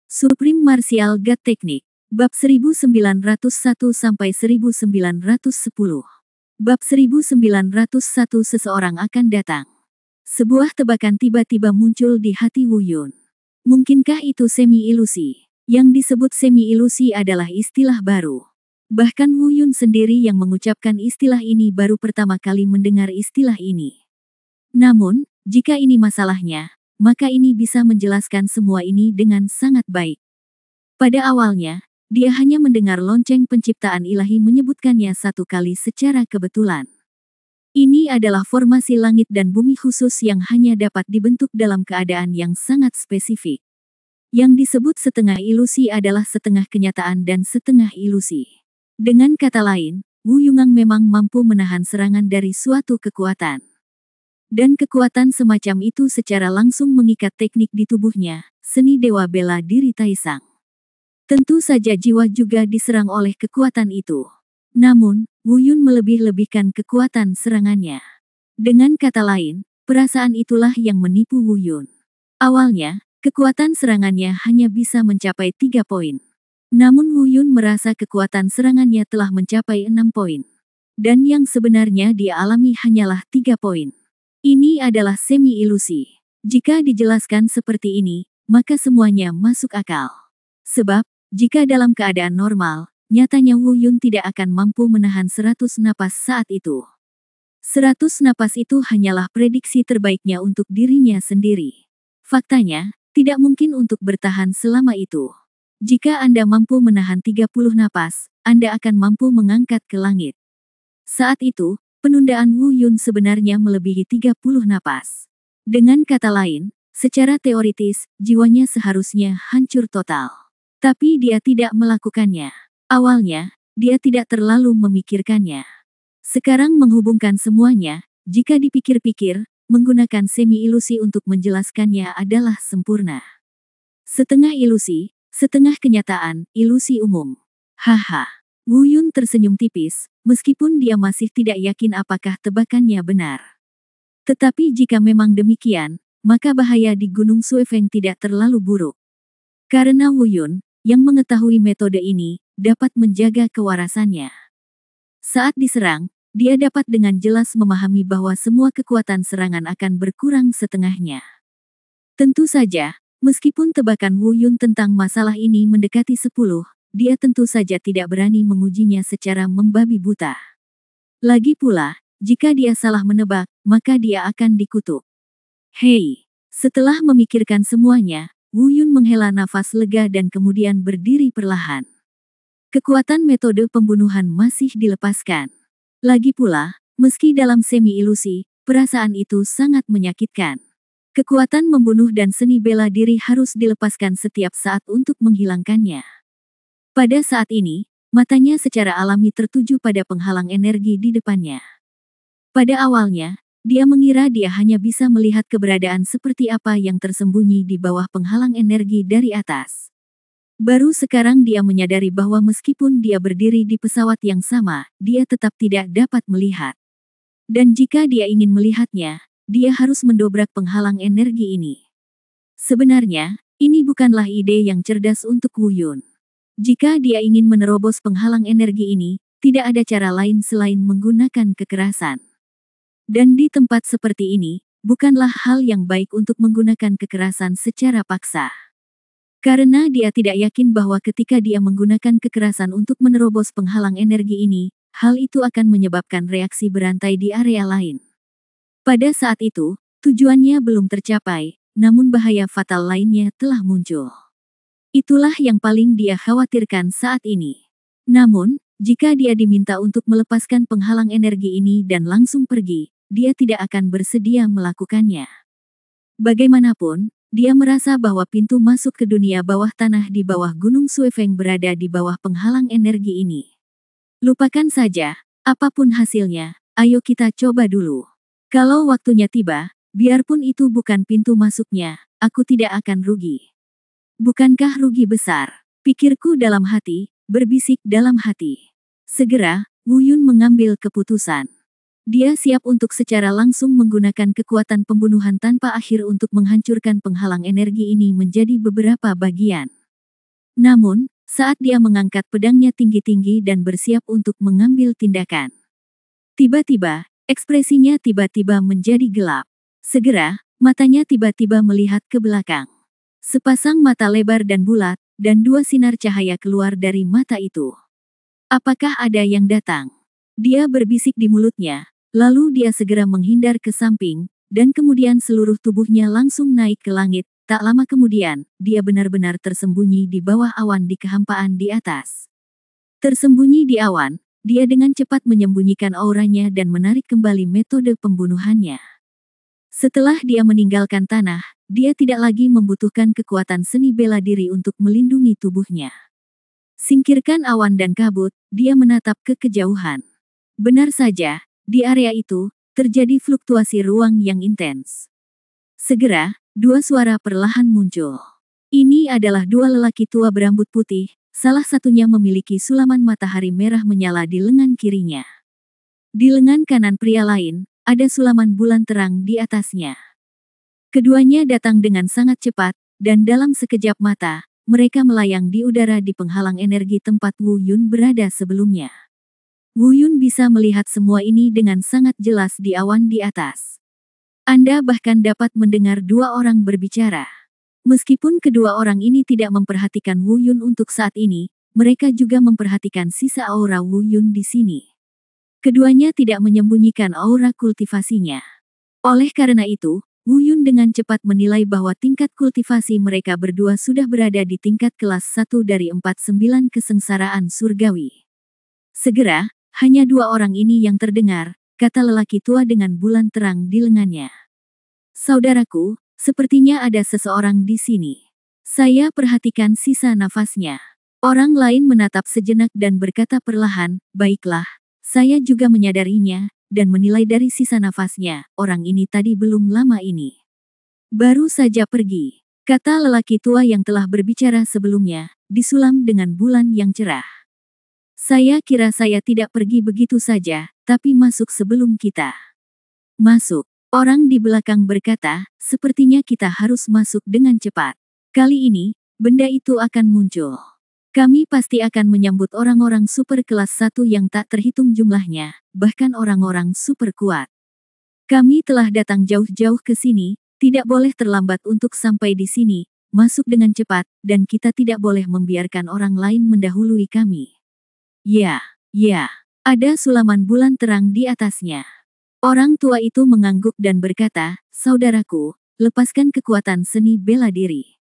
Supreme Martial God Technique. Bab 1901-1910. Bab 1901 seseorang akan datang. Sebuah tebakan tiba-tiba muncul di hati Wu Yun. Mungkinkah itu semi-ilusi? Yang disebut semi-ilusi adalah istilah baru. Bahkan Wu Yun sendiri yang mengucapkan istilah ini baru pertama kali mendengar istilah ini. Namun, jika ini masalahnya, maka ini bisa menjelaskan semua ini dengan sangat baik. Pada awalnya, dia hanya mendengar lonceng penciptaan ilahi menyebutkannya satu kali secara kebetulan. Ini adalah formasi langit dan bumi khusus yang hanya dapat dibentuk dalam keadaan yang sangat spesifik. Yang disebut setengah ilusi adalah setengah kenyataan dan setengah ilusi. Dengan kata lain, Wu Yungang memang mampu menahan serangan dari suatu kekuatan. Dan kekuatan semacam itu secara langsung mengikat teknik di tubuhnya, seni dewa bela diri Taisang. Tentu saja jiwa juga diserang oleh kekuatan itu. Namun, Wu Yun melebih-lebihkan kekuatan serangannya. Dengan kata lain, perasaan itulah yang menipu Wu Yun. Awalnya, kekuatan serangannya hanya bisa mencapai 3 poin. Namun Wu Yun merasa kekuatan serangannya telah mencapai 6 poin. Dan yang sebenarnya dia alami hanyalah 3 poin. Ini adalah semi-ilusi. Jika dijelaskan seperti ini, maka semuanya masuk akal. Sebab, jika dalam keadaan normal, nyatanya Wu Yun tidak akan mampu menahan 100 napas saat itu. 100 napas itu hanyalah prediksi terbaiknya untuk dirinya sendiri. Faktanya, tidak mungkin untuk bertahan selama itu. Jika Anda mampu menahan 30 napas, Anda akan mampu mengangkat ke langit. Saat itu, penundaan Wu Yun sebenarnya melebihi 30 napas. Dengan kata lain, secara teoritis, jiwanya seharusnya hancur total. Tapi dia tidak melakukannya. Awalnya, dia tidak terlalu memikirkannya. Sekarang menghubungkan semuanya, jika dipikir-pikir, menggunakan semi-ilusi untuk menjelaskannya adalah sempurna. Setengah ilusi, setengah kenyataan, ilusi umum. Haha. Wu Yun tersenyum tipis, meskipun dia masih tidak yakin apakah tebakannya benar. Tetapi jika memang demikian, maka bahaya di Gunung Suifeng tidak terlalu buruk. Karena Wu Yun, yang mengetahui metode ini, dapat menjaga kewarasannya. Saat diserang, dia dapat dengan jelas memahami bahwa semua kekuatan serangan akan berkurang setengahnya. Tentu saja, meskipun tebakan Wu Yun tentang masalah ini mendekati 10, dia tentu saja tidak berani mengujinya secara membabi buta. Lagi pula, jika dia salah menebak, maka dia akan dikutuk. Hei! Setelah memikirkan semuanya, Wu Yun menghela nafas lega dan kemudian berdiri perlahan. Kekuatan metode pembunuhan masih dilepaskan. Lagi pula, meski dalam semi-ilusi, perasaan itu sangat menyakitkan. Kekuatan membunuh dan seni bela diri harus dilepaskan setiap saat untuk menghilangkannya. Pada saat ini, matanya secara alami tertuju pada penghalang energi di depannya. Pada awalnya, dia mengira dia hanya bisa melihat keberadaan seperti apa yang tersembunyi di bawah penghalang energi dari atas. Baru sekarang dia menyadari bahwa meskipun dia berdiri di pesawat yang sama, dia tetap tidak dapat melihat. Dan jika dia ingin melihatnya, dia harus mendobrak penghalang energi ini. Sebenarnya, ini bukanlah ide yang cerdas untuk Wu Yun. Jika dia ingin menerobos penghalang energi ini, tidak ada cara lain selain menggunakan kekerasan. Dan di tempat seperti ini, bukanlah hal yang baik untuk menggunakan kekerasan secara paksa. Karena dia tidak yakin bahwa ketika dia menggunakan kekerasan untuk menerobos penghalang energi ini, hal itu akan menyebabkan reaksi berantai di area lain. Pada saat itu, tujuannya belum tercapai, namun bahaya fatal lainnya telah muncul. Itulah yang paling dia khawatirkan saat ini. Namun, jika dia diminta untuk melepaskan penghalang energi ini dan langsung pergi, dia tidak akan bersedia melakukannya. Bagaimanapun, dia merasa bahwa pintu masuk ke dunia bawah tanah di bawah Gunung Suifeng berada di bawah penghalang energi ini. Lupakan saja, apapun hasilnya, ayo kita coba dulu. Kalau waktunya tiba, biarpun itu bukan pintu masuknya, aku tidak akan rugi. Bukankah rugi besar? Pikirku dalam hati, berbisik dalam hati. Segera, Wu Yun mengambil keputusan. Dia siap untuk secara langsung menggunakan kekuatan pembunuhan tanpa akhir untuk menghancurkan penghalang energi ini menjadi beberapa bagian. Namun, saat dia mengangkat pedangnya tinggi-tinggi dan bersiap untuk mengambil tindakan, tiba-tiba, ekspresinya tiba-tiba menjadi gelap. Segera, matanya tiba-tiba melihat ke belakang. Sepasang mata lebar dan bulat, dan dua sinar cahaya keluar dari mata itu. Apakah ada yang datang? Dia berbisik di mulutnya, lalu dia segera menghindar ke samping, dan kemudian seluruh tubuhnya langsung naik ke langit. Tak lama kemudian, dia benar-benar tersembunyi di bawah awan di kehampaan di atas. Tersembunyi di awan, dia dengan cepat menyembunyikan auranya dan menarik kembali metode pembunuhannya. Setelah dia meninggalkan tanah, dia tidak lagi membutuhkan kekuatan seni bela diri untuk melindungi tubuhnya. Singkirkan awan dan kabut, dia menatap ke kejauhan. Benar saja, di area itu, terjadi fluktuasi ruang yang intens. Segera, dua suara perlahan muncul. Ini adalah dua lelaki tua berambut putih, salah satunya memiliki sulaman matahari merah menyala di lengan kirinya. Di lengan kanan pria lain, ada sulaman bulan terang di atasnya. Keduanya datang dengan sangat cepat, dan dalam sekejap mata, mereka melayang di udara di penghalang energi tempat Wu Yun berada sebelumnya. Wu Yun bisa melihat semua ini dengan sangat jelas di awan di atas. Anda bahkan dapat mendengar dua orang berbicara. Meskipun kedua orang ini tidak memperhatikan Wu Yun untuk saat ini, mereka juga memperhatikan sisa aura Wu Yun di sini. Keduanya tidak menyembunyikan aura kultivasinya. Oleh karena itu, Wu Yun dengan cepat menilai bahwa tingkat kultivasi mereka berdua sudah berada di tingkat kelas 1 dari 49 kesengsaraan surgawi. Segera, hanya dua orang ini yang terdengar, kata lelaki tua dengan bulan terang di lengannya. Saudaraku, sepertinya ada seseorang di sini. Saya perhatikan sisa nafasnya. Orang lain menatap sejenak dan berkata perlahan, baiklah. Saya juga menyadarinya, dan menilai dari sisa nafasnya, orang ini tadi belum lama ini baru saja pergi, kata lelaki tua yang telah berbicara sebelumnya, disulam dengan bulan yang cerah. Saya kira saya tidak pergi begitu saja, tapi masuk sebelum kita. Masuk, orang di belakang berkata, sepertinya kita harus masuk dengan cepat. Kali ini, benda itu akan muncul. Kami pasti akan menyambut orang-orang super kelas 1 yang tak terhitung jumlahnya, bahkan orang-orang super kuat. Kami telah datang jauh-jauh ke sini, tidak boleh terlambat untuk sampai di sini, masuk dengan cepat, dan kita tidak boleh membiarkan orang lain mendahului kami. Ya, ada sulaman bulan terang di atasnya. Orang tua itu mengangguk dan berkata, saudaraku, lepaskan kekuatan seni bela diri.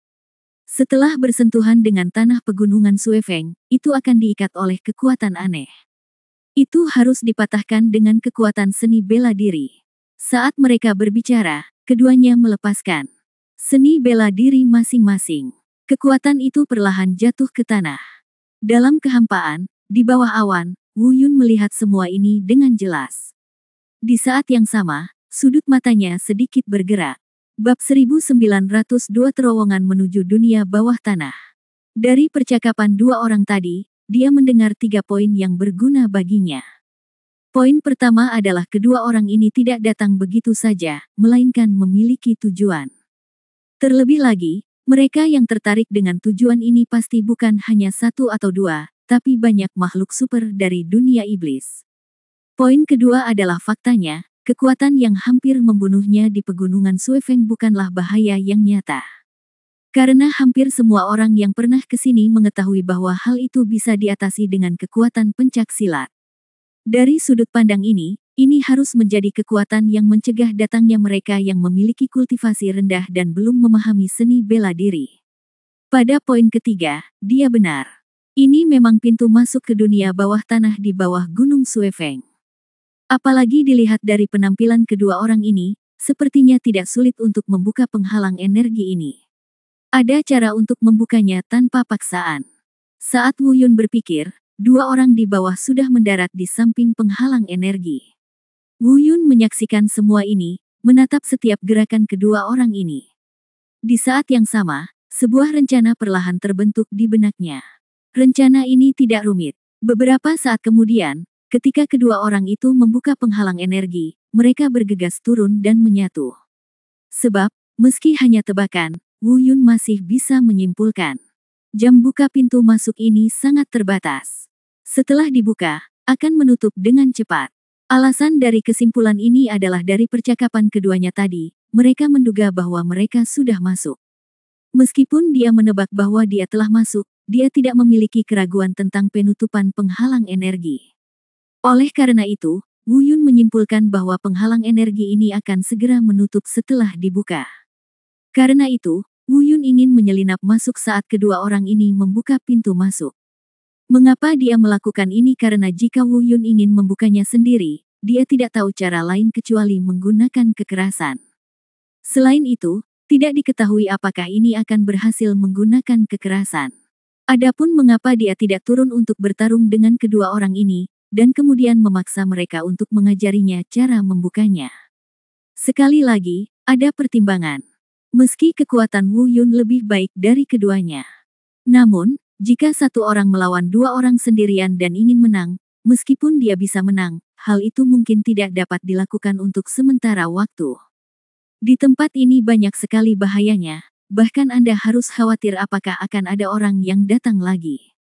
Setelah bersentuhan dengan tanah pegunungan Suefeng, itu akan diikat oleh kekuatan aneh. Itu harus dipatahkan dengan kekuatan seni bela diri. Saat mereka berbicara, keduanya melepaskan seni bela diri masing-masing. Kekuatan itu perlahan jatuh ke tanah. Dalam kehampaan, di bawah awan, Wu Yun melihat semua ini dengan jelas. Di saat yang sama, sudut matanya sedikit bergerak. Bab 1902 Terowongan menuju dunia bawah tanah. Dari percakapan dua orang tadi, dia mendengar 3 poin yang berguna baginya. Poin pertama adalah kedua orang ini tidak datang begitu saja, melainkan memiliki tujuan. Terlebih lagi, mereka yang tertarik dengan tujuan ini pasti bukan hanya satu atau dua, tapi banyak makhluk super dari dunia iblis. Poin kedua adalah faktanya, kekuatan yang hampir membunuhnya di pegunungan Suefeng bukanlah bahaya yang nyata. Karena hampir semua orang yang pernah ke sini mengetahui bahwa hal itu bisa diatasi dengan kekuatan pencak silat. Dari sudut pandang ini harus menjadi kekuatan yang mencegah datangnya mereka yang memiliki kultivasi rendah dan belum memahami seni bela diri. Pada poin ketiga, dia benar. Ini memang pintu masuk ke dunia bawah tanah di bawah Gunung Suefeng. Apalagi dilihat dari penampilan kedua orang ini, sepertinya tidak sulit untuk membuka penghalang energi ini. Ada cara untuk membukanya tanpa paksaan. Saat Wu Yun berpikir, dua orang di bawah sudah mendarat di samping penghalang energi. Wu Yun menyaksikan semua ini, menatap setiap gerakan kedua orang ini. Di saat yang sama, sebuah rencana perlahan terbentuk di benaknya. Rencana ini tidak rumit. Beberapa saat kemudian, ketika kedua orang itu membuka penghalang energi, mereka bergegas turun dan menyatu. Sebab, meski hanya tebakan, Wu Yun masih bisa menyimpulkan. Jam buka pintu masuk ini sangat terbatas. Setelah dibuka, akan menutup dengan cepat. Alasan dari kesimpulan ini adalah dari percakapan keduanya tadi, mereka menduga bahwa mereka sudah masuk. Meskipun dia menebak bahwa dia telah masuk, dia tidak memiliki keraguan tentang penutupan penghalang energi. Oleh karena itu, Wu Yun menyimpulkan bahwa penghalang energi ini akan segera menutup setelah dibuka. Karena itu, Wu Yun ingin menyelinap masuk saat kedua orang ini membuka pintu masuk. Mengapa dia melakukan ini? Karena jika Wu Yun ingin membukanya sendiri, dia tidak tahu cara lain kecuali menggunakan kekerasan. Selain itu, tidak diketahui apakah ini akan berhasil menggunakan kekerasan. Adapun mengapa dia tidak turun untuk bertarung dengan kedua orang ini, dan kemudian memaksa mereka untuk mengajarinya cara membukanya. Sekali lagi, ada pertimbangan. Meski kekuatan Wu Yun lebih baik dari keduanya. Namun, jika satu orang melawan dua orang sendirian dan ingin menang, meskipun dia bisa menang, hal itu mungkin tidak dapat dilakukan untuk sementara waktu. Di tempat ini banyak sekali bahayanya, bahkan Anda harus khawatir apakah akan ada orang yang datang lagi.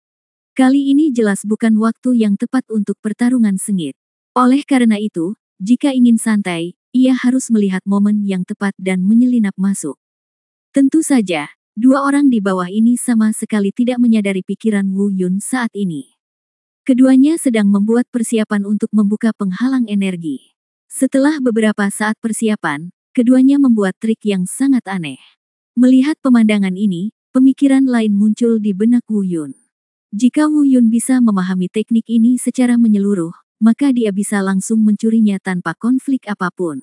Kali ini jelas bukan waktu yang tepat untuk pertarungan sengit. Oleh karena itu, jika ingin santai, ia harus melihat momen yang tepat dan menyelinap masuk. Tentu saja, dua orang di bawah ini sama sekali tidak menyadari pikiran Wu Yun saat ini. Keduanya sedang membuat persiapan untuk membuka penghalang energi. Setelah beberapa saat persiapan, keduanya membuat trik yang sangat aneh. Melihat pemandangan ini, pemikiran lain muncul di benak Wu Yun. Jika Wu Yun bisa memahami teknik ini secara menyeluruh, maka dia bisa langsung mencurinya tanpa konflik apapun.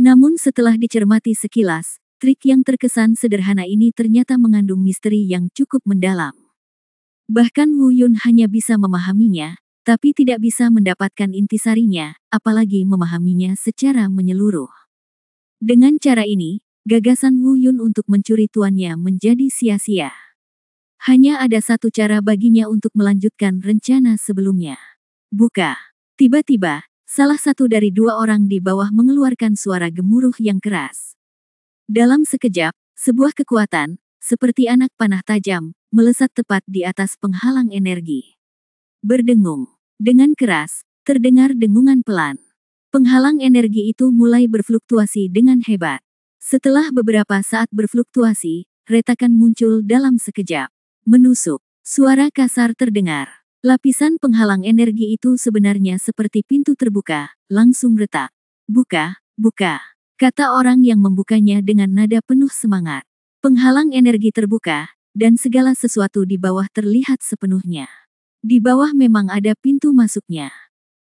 Namun setelah dicermati sekilas, trik yang terkesan sederhana ini ternyata mengandung misteri yang cukup mendalam. Bahkan Wu Yun hanya bisa memahaminya, tapi tidak bisa mendapatkan intisarinya, apalagi memahaminya secara menyeluruh. Dengan cara ini, gagasan Wu Yun untuk mencuri tuannya menjadi sia-sia. Hanya ada satu cara baginya untuk melanjutkan rencana sebelumnya. Buka. Tiba-tiba, salah satu dari dua orang di bawah mengeluarkan suara gemuruh yang keras. Dalam sekejap, sebuah kekuatan, seperti anak panah tajam, melesat tepat di atas penghalang energi. Berdengung. Dengan keras, terdengar dengungan pelan. Penghalang energi itu mulai berfluktuasi dengan hebat. Setelah beberapa saat berfluktuasi, retakan muncul dalam sekejap. Menusuk. Suara kasar terdengar. Lapisan penghalang energi itu sebenarnya seperti pintu terbuka, langsung retak. Buka, buka, kata orang yang membukanya dengan nada penuh semangat. Penghalang energi terbuka, dan segala sesuatu di bawah terlihat sepenuhnya. Di bawah memang ada pintu masuknya.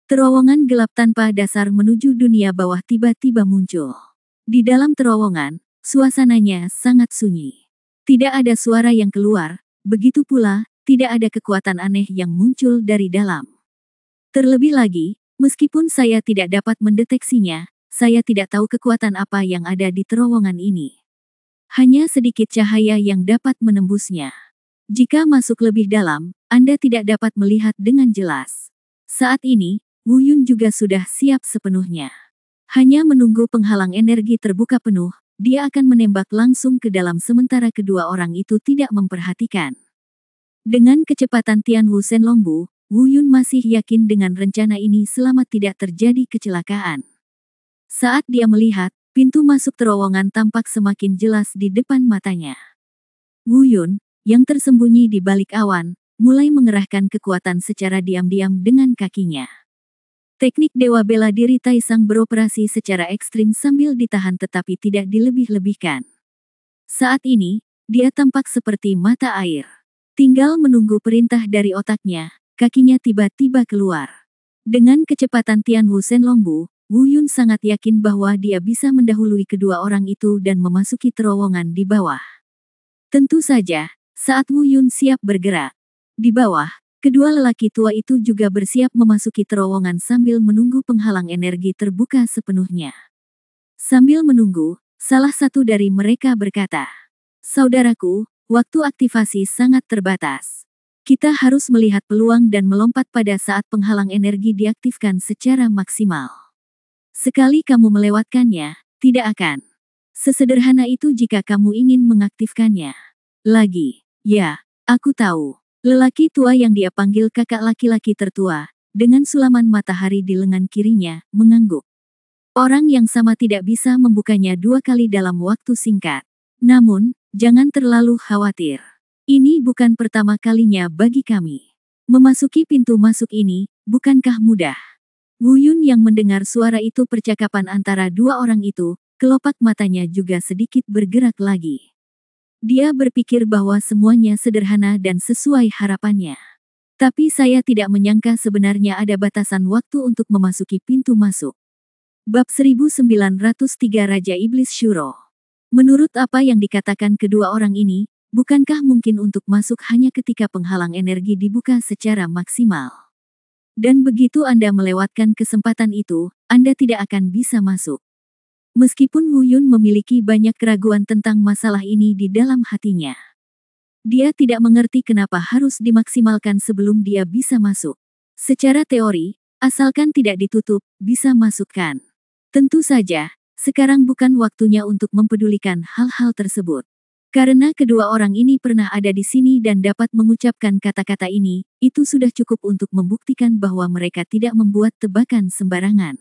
Terowongan gelap tanpa dasar menuju dunia bawah tiba-tiba muncul. Di dalam terowongan, suasananya sangat sunyi. Tidak ada suara yang keluar, begitu pula, tidak ada kekuatan aneh yang muncul dari dalam. Terlebih lagi, meskipun saya tidak dapat mendeteksinya, saya tidak tahu kekuatan apa yang ada di terowongan ini. Hanya sedikit cahaya yang dapat menembusnya. Jika masuk lebih dalam, Anda tidak dapat melihat dengan jelas. Saat ini, Wu Yun juga sudah siap sepenuhnya. Hanya menunggu penghalang energi terbuka penuh, dia akan menembak langsung ke dalam sementara kedua orang itu tidak memperhatikan. Dengan kecepatan Tianwu Shenlongbu, Wu Yun masih yakin dengan rencana ini selama tidak terjadi kecelakaan. Saat dia melihat, pintu masuk terowongan tampak semakin jelas di depan matanya. Wu Yun, yang tersembunyi di balik awan, mulai mengerahkan kekuatan secara diam-diam dengan kakinya. Teknik Dewa Bela Diri Taisang beroperasi secara ekstrim sambil ditahan tetapi tidak dilebih-lebihkan. Saat ini, dia tampak seperti mata air. Tinggal menunggu perintah dari otaknya, kakinya tiba-tiba keluar. Dengan kecepatan Tianwu Shenlongbu, Wu Yun sangat yakin bahwa dia bisa mendahului kedua orang itu dan memasuki terowongan di bawah. Tentu saja, saat Wu Yun siap bergerak. Di bawah, kedua lelaki tua itu juga bersiap memasuki terowongan sambil menunggu penghalang energi terbuka sepenuhnya. Sambil menunggu, salah satu dari mereka berkata, "Saudaraku, waktu aktivasi sangat terbatas. Kita harus melihat peluang dan melompat pada saat penghalang energi diaktifkan secara maksimal. Sekali kamu melewatkannya, tidak akan sesederhana itu jika kamu ingin mengaktifkannya lagi." Ya, Aku tahu. Lelaki tua yang dia panggil kakak laki-laki tertua, dengan sulaman matahari di lengan kirinya, mengangguk. Orang yang sama tidak bisa membukanya 2 kali dalam waktu singkat. Namun, jangan terlalu khawatir. Ini bukan pertama kalinya bagi kami. Memasuki pintu masuk ini, bukankah mudah? Wu Yun yang mendengar suara itu percakapan antara dua orang itu, kelopak matanya juga sedikit bergerak lagi. Dia berpikir bahwa semuanya sederhana dan sesuai harapannya. Tapi saya tidak menyangka sebenarnya ada batasan waktu untuk memasuki pintu masuk. Bab 1903 Raja Iblis Shuro. Menurut apa yang dikatakan kedua orang ini, bukankah mungkin untuk masuk hanya ketika penghalang energi dibuka secara maksimal? Dan begitu Anda melewatkan kesempatan itu, Anda tidak akan bisa masuk. Meskipun Wu Yun memiliki banyak keraguan tentang masalah ini di dalam hatinya. Dia tidak mengerti kenapa harus dimaksimalkan sebelum dia bisa masuk. Secara teori, asalkan tidak ditutup, bisa masukkan. Tentu saja, sekarang bukan waktunya untuk mempedulikan hal-hal tersebut. Karena kedua orang ini pernah ada di sini dan dapat mengucapkan kata-kata ini, itu sudah cukup untuk membuktikan bahwa mereka tidak membuat tebakan sembarangan.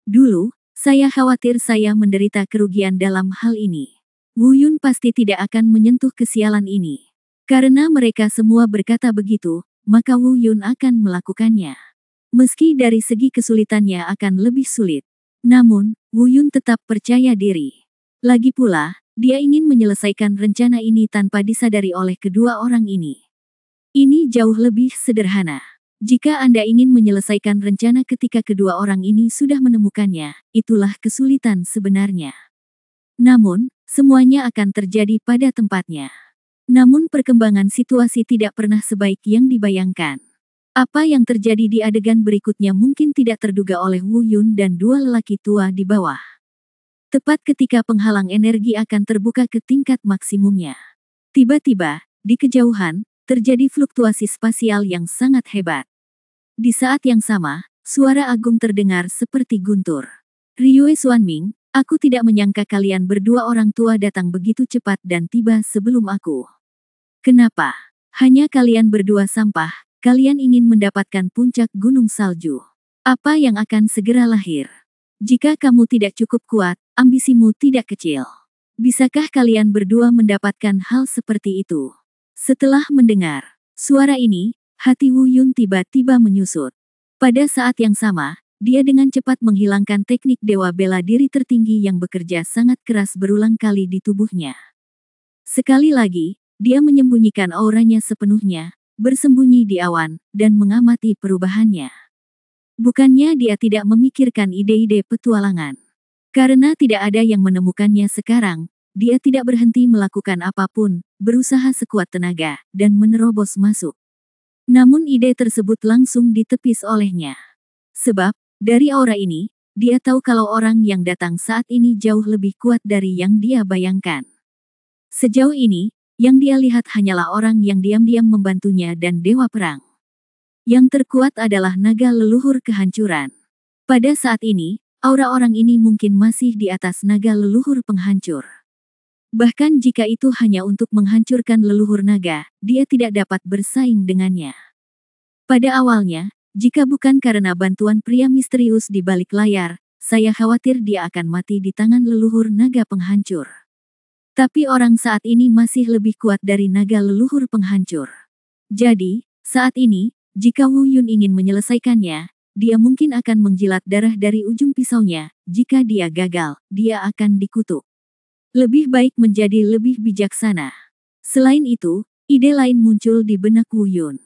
Dulu, saya khawatir saya menderita kerugian dalam hal ini. Wu Yun pasti tidak akan menyentuh kesialan ini. Karena mereka semua berkata begitu, maka Wu Yun akan melakukannya. Meski dari segi kesulitannya akan lebih sulit. Namun, Wu Yun tetap percaya diri. Lagi pula, dia ingin menyelesaikan rencana ini tanpa disadari oleh kedua orang ini. Ini jauh lebih sederhana. Jika Anda ingin menyelesaikan rencana ketika kedua orang ini sudah menemukannya, itulah kesulitan sebenarnya. Namun, semuanya akan terjadi pada tempatnya. Namun perkembangan situasi tidak pernah sebaik yang dibayangkan. Apa yang terjadi di adegan berikutnya mungkin tidak terduga oleh Wu Yun dan dua lelaki tua di bawah. Tepat ketika penghalang energi akan terbuka ke tingkat maksimumnya. Tiba-tiba, di kejauhan, terjadi fluktuasi spasial yang sangat hebat. Di saat yang sama, suara agung terdengar seperti guntur. Ryue Xuanming, aku tidak menyangka kalian berdua orang tua datang begitu cepat dan tiba sebelum aku. Kenapa? Hanya kalian berdua sampah, kalian ingin mendapatkan puncak gunung salju. Apa yang akan segera lahir? Jika kamu tidak cukup kuat, ambisimu tidak kecil. Bisakah kalian berdua mendapatkan hal seperti itu? Setelah mendengar suara ini, hati Wu Yun tiba-tiba menyusut. Pada saat yang sama, dia dengan cepat menghilangkan teknik dewa bela diri tertinggi yang bekerja sangat keras berulang kali di tubuhnya. Sekali lagi, dia menyembunyikan auranya sepenuhnya, bersembunyi di awan, dan mengamati perubahannya. Bukannya dia tidak memikirkan ide-ide petualangan. Karena tidak ada yang menemukannya sekarang, dia tidak berhenti melakukan apapun, berusaha sekuat tenaga, dan menerobos masuk. Namun ide tersebut langsung ditepis olehnya. Sebab, dari aura ini, dia tahu kalau orang yang datang saat ini jauh lebih kuat dari yang dia bayangkan. Sejauh ini, yang dia lihat hanyalah orang yang diam-diam membantunya dan dewa perang. Yang terkuat adalah naga leluhur kehancuran. Pada saat ini, aura orang ini mungkin masih di atas naga leluhur penghancur. Bahkan jika itu hanya untuk menghancurkan leluhur naga, dia tidak dapat bersaing dengannya. Pada awalnya, jika bukan karena bantuan pria misterius di balik layar, saya khawatir dia akan mati di tangan leluhur naga penghancur. Tapi orang saat ini masih lebih kuat dari naga leluhur penghancur. Jadi, saat ini, jika Wu Yun ingin menyelesaikannya, dia mungkin akan menjilat darah dari ujung pisaunya. Jika dia gagal, dia akan dikutuk. Lebih baik menjadi lebih bijaksana. Selain itu, ide lain muncul di benak Wu Yun.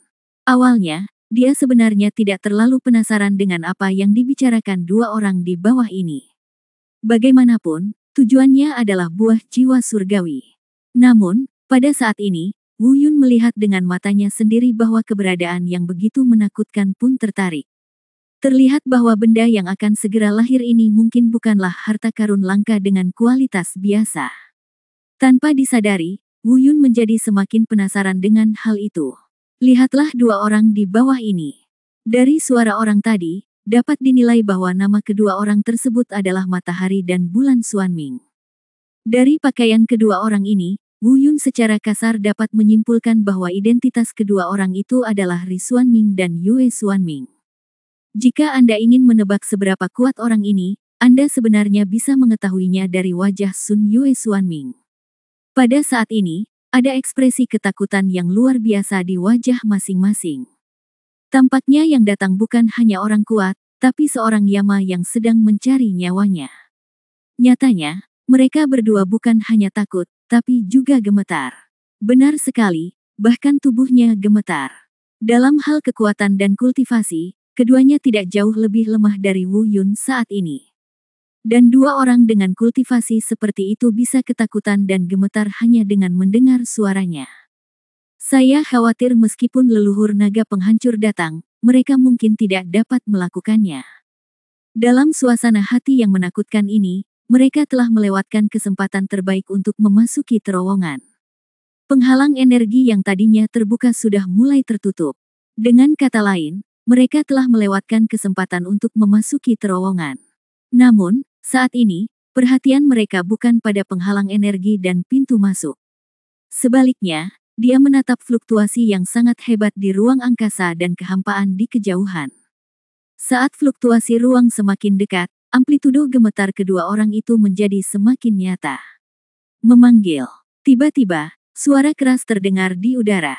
Awalnya, dia sebenarnya tidak terlalu penasaran dengan apa yang dibicarakan dua orang di bawah ini. Bagaimanapun, tujuannya adalah buah jiwa surgawi. Namun, pada saat ini, Wu Yun melihat dengan matanya sendiri bahwa keberadaan yang begitu menakutkan pun tertarik. Terlihat bahwa benda yang akan segera lahir ini mungkin bukanlah harta karun langka dengan kualitas biasa. Tanpa disadari, Wu Yun menjadi semakin penasaran dengan hal itu. Lihatlah dua orang di bawah ini. Dari suara orang tadi, dapat dinilai bahwa nama kedua orang tersebut adalah Matahari dan Bulan Xuanming. Dari pakaian kedua orang ini, Wu Yun secara kasar dapat menyimpulkan bahwa identitas kedua orang itu adalah Ri Xuanming dan Yue Xuanming. Jika Anda ingin menebak seberapa kuat orang ini, Anda sebenarnya bisa mengetahuinya dari wajah Sun Yue Xuanming. Pada saat ini, ada ekspresi ketakutan yang luar biasa di wajah masing-masing. Tampaknya yang datang bukan hanya orang kuat, tapi seorang Yama yang sedang mencari nyawanya. Nyatanya, mereka berdua bukan hanya takut, tapi juga gemetar. Benar sekali, bahkan tubuhnya gemetar. Dalam hal kekuatan dan kultivasi, keduanya tidak jauh lebih lemah dari Wu Yun saat ini. Dan dua orang dengan kultivasi seperti itu bisa ketakutan dan gemetar hanya dengan mendengar suaranya. Saya khawatir meskipun leluhur naga penghancur datang, mereka mungkin tidak dapat melakukannya. Dalam suasana hati yang menakutkan ini, mereka telah melewatkan kesempatan terbaik untuk memasuki terowongan. Penghalang energi yang tadinya terbuka sudah mulai tertutup. Dengan kata lain, mereka telah melewatkan kesempatan untuk memasuki terowongan. Namun, saat ini, perhatian mereka bukan pada penghalang energi dan pintu masuk. Sebaliknya, dia menatap fluktuasi yang sangat hebat di ruang angkasa dan kehampaan di kejauhan. Saat fluktuasi ruang semakin dekat, amplitudo gemetar kedua orang itu menjadi semakin nyata. Memanggil. Tiba-tiba, suara keras terdengar di udara.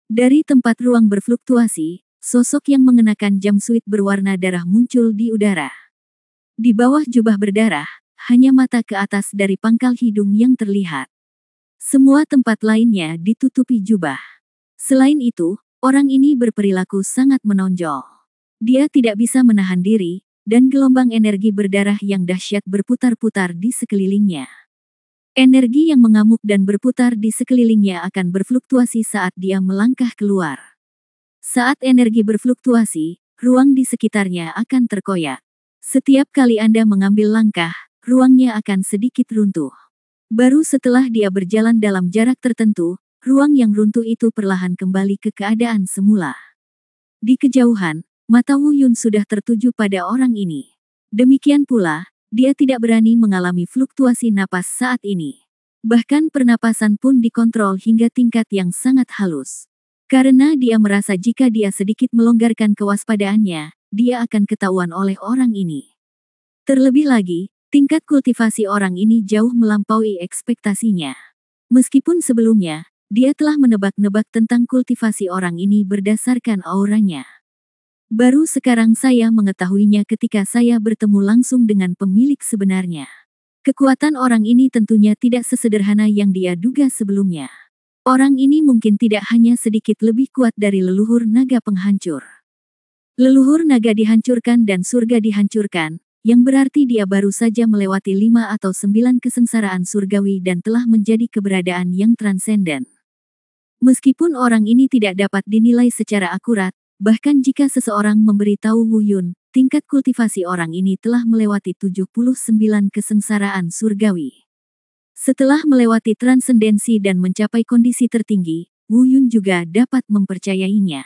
Dari tempat ruang berfluktuasi, sosok yang mengenakan jumpsuit berwarna darah muncul di udara. Di bawah jubah berdarah, hanya mata ke atas dari pangkal hidung yang terlihat. Semua tempat lainnya ditutupi jubah. Selain itu, orang ini berperilaku sangat menonjol. Dia tidak bisa menahan diri, dan gelombang energi berdarah yang dahsyat berputar-putar di sekelilingnya. Energi yang mengamuk dan berputar di sekelilingnya akan berfluktuasi saat dia melangkah keluar. Saat energi berfluktuasi, ruang di sekitarnya akan terkoyak. Setiap kali Anda mengambil langkah, ruangnya akan sedikit runtuh. Baru setelah dia berjalan dalam jarak tertentu, ruang yang runtuh itu perlahan kembali ke keadaan semula. Di kejauhan, mata Wu Yun sudah tertuju pada orang ini. Demikian pula, dia tidak berani mengalami fluktuasi napas saat ini. Bahkan pernapasan pun dikontrol hingga tingkat yang sangat halus. Karena dia merasa jika dia sedikit melonggarkan kewaspadaannya, dia akan ketahuan oleh orang ini. Terlebih lagi, tingkat kultivasi orang ini jauh melampaui ekspektasinya. Meskipun sebelumnya, dia telah menebak-nebak tentang kultivasi orang ini berdasarkan auranya. Baru sekarang saya mengetahuinya ketika saya bertemu langsung dengan pemilik sebenarnya. Kekuatan orang ini tentunya tidak sesederhana yang dia duga sebelumnya. Orang ini mungkin tidak hanya sedikit lebih kuat dari leluhur naga penghancur. Leluhur naga dihancurkan dan surga dihancurkan, yang berarti dia baru saja melewati 5 atau 9 kesengsaraan surgawi dan telah menjadi keberadaan yang transenden. Meskipun orang ini tidak dapat dinilai secara akurat, bahkan jika seseorang memberitahu Wu Yun, tingkat kultivasi orang ini telah melewati 79 kesengsaraan surgawi. Setelah melewati transendensi dan mencapai kondisi tertinggi, Wu Yun juga dapat mempercayainya.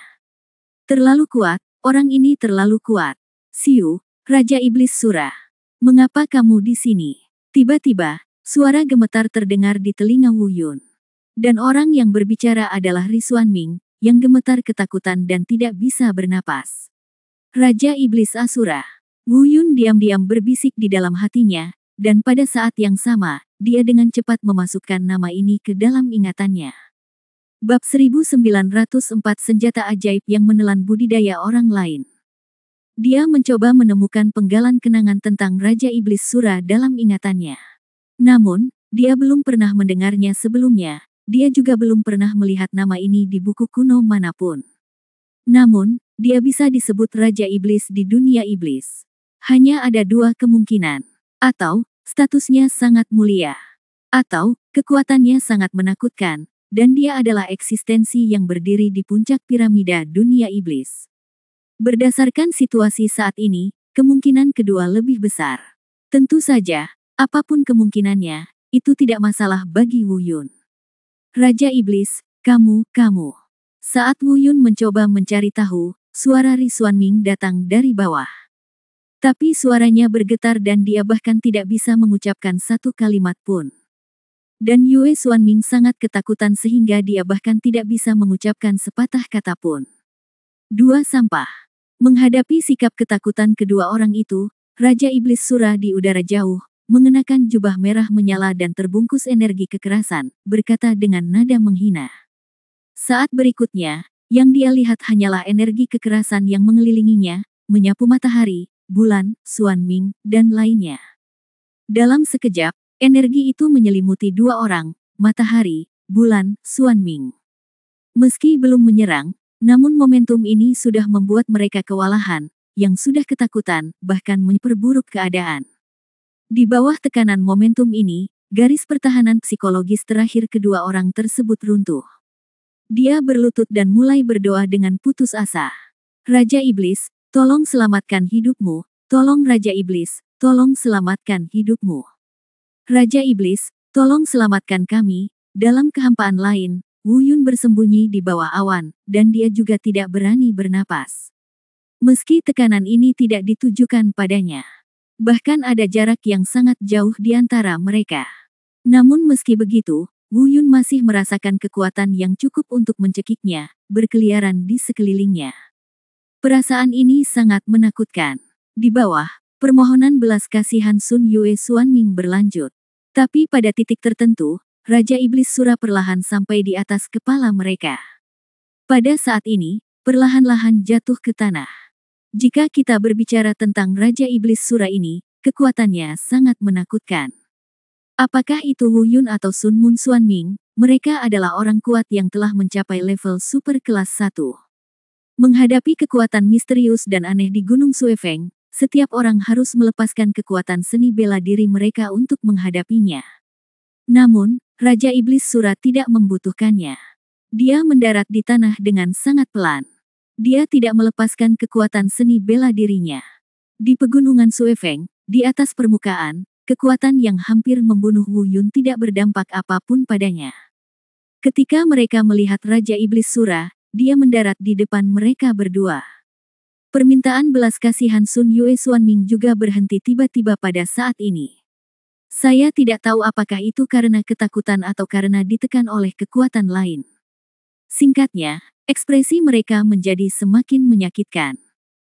Terlalu kuat, orang ini terlalu kuat. Siu, Raja Iblis Sura. Mengapa kamu di sini? Tiba-tiba, suara gemetar terdengar di telinga Wu Yun. Dan orang yang berbicara adalah Ri Xuanming, yang gemetar ketakutan dan tidak bisa bernapas. Raja Iblis Asura. Wu Yun diam-diam berbisik di dalam hatinya, dan pada saat yang sama, dia dengan cepat memasukkan nama ini ke dalam ingatannya. Bab 1904 Senjata Ajaib yang Menelan Budidaya Orang Lain. Dia mencoba menemukan penggalan kenangan tentang Raja Iblis Sura dalam ingatannya. Namun, dia belum pernah mendengarnya sebelumnya. Dia juga belum pernah melihat nama ini di buku kuno manapun. Namun, dia bisa disebut Raja Iblis di dunia iblis. Hanya ada dua kemungkinan. Atau, statusnya sangat mulia. Atau, kekuatannya sangat menakutkan, dan dia adalah eksistensi yang berdiri di puncak piramida dunia iblis. Berdasarkan situasi saat ini, kemungkinan kedua lebih besar. Tentu saja, apapun kemungkinannya, itu tidak masalah bagi Wu Yun. Raja Iblis, kamu. Saat Wu Yun mencoba mencari tahu, suara Ri Xuanming datang dari bawah. Tapi suaranya bergetar dan dia bahkan tidak bisa mengucapkan satu kalimat pun. Dan Yue Xuanming sangat ketakutan sehingga dia bahkan tidak bisa mengucapkan sepatah kata pun. Dua sampah. Menghadapi sikap ketakutan kedua orang itu, Raja Iblis Sura di udara jauh, mengenakan jubah merah menyala dan terbungkus energi kekerasan, berkata dengan nada menghina. Saat berikutnya, yang dia lihat hanyalah energi kekerasan yang mengelilinginya, menyapu matahari, bulan, Xuanming, dan lainnya. Dalam sekejap, energi itu menyelimuti dua orang, matahari, bulan, Xuanming. Meski belum menyerang, namun momentum ini sudah membuat mereka kewalahan, yang sudah ketakutan, bahkan memperburuk keadaan. Di bawah tekanan momentum ini, garis pertahanan psikologis terakhir kedua orang tersebut runtuh. Dia berlutut dan mulai berdoa dengan putus asa. Raja Iblis, tolong selamatkan hidupmu, tolong Raja Iblis, tolong selamatkan hidupmu. Raja Iblis, tolong selamatkan kami. Dalam kehampaan lain, Wu Yun bersembunyi di bawah awan, dan dia juga tidak berani bernapas. Meski tekanan ini tidak ditujukan padanya. Bahkan ada jarak yang sangat jauh di antara mereka. Namun meski begitu, Wu Yun masih merasakan kekuatan yang cukup untuk mencekiknya, berkeliaran di sekelilingnya. Perasaan ini sangat menakutkan. Di bawah, permohonan belas kasihan Sun Yue Xuanming berlanjut. Tapi pada titik tertentu, Raja Iblis Sura perlahan sampai di atas kepala mereka. Pada saat ini, perlahan-lahan jatuh ke tanah. Jika kita berbicara tentang Raja Iblis Sura ini, kekuatannya sangat menakutkan. Apakah itu Wu Yun atau Sun Mun Xuanming, mereka adalah orang kuat yang telah mencapai level super kelas 1. Menghadapi kekuatan misterius dan aneh di Gunung Suefeng, setiap orang harus melepaskan kekuatan seni bela diri mereka untuk menghadapinya. Namun, Raja Iblis Sura tidak membutuhkannya. Dia mendarat di tanah dengan sangat pelan. Dia tidak melepaskan kekuatan seni bela dirinya. Di pegunungan Suefeng, di atas permukaan, kekuatan yang hampir membunuh Wu Yun tidak berdampak apapun padanya. Ketika mereka melihat Raja Iblis Sura, dia mendarat di depan mereka berdua. Permintaan belas kasihan Sun Yue Xuanming juga berhenti tiba-tiba pada saat ini. Saya tidak tahu apakah itu karena ketakutan atau karena ditekan oleh kekuatan lain. Singkatnya, ekspresi mereka menjadi semakin menyakitkan.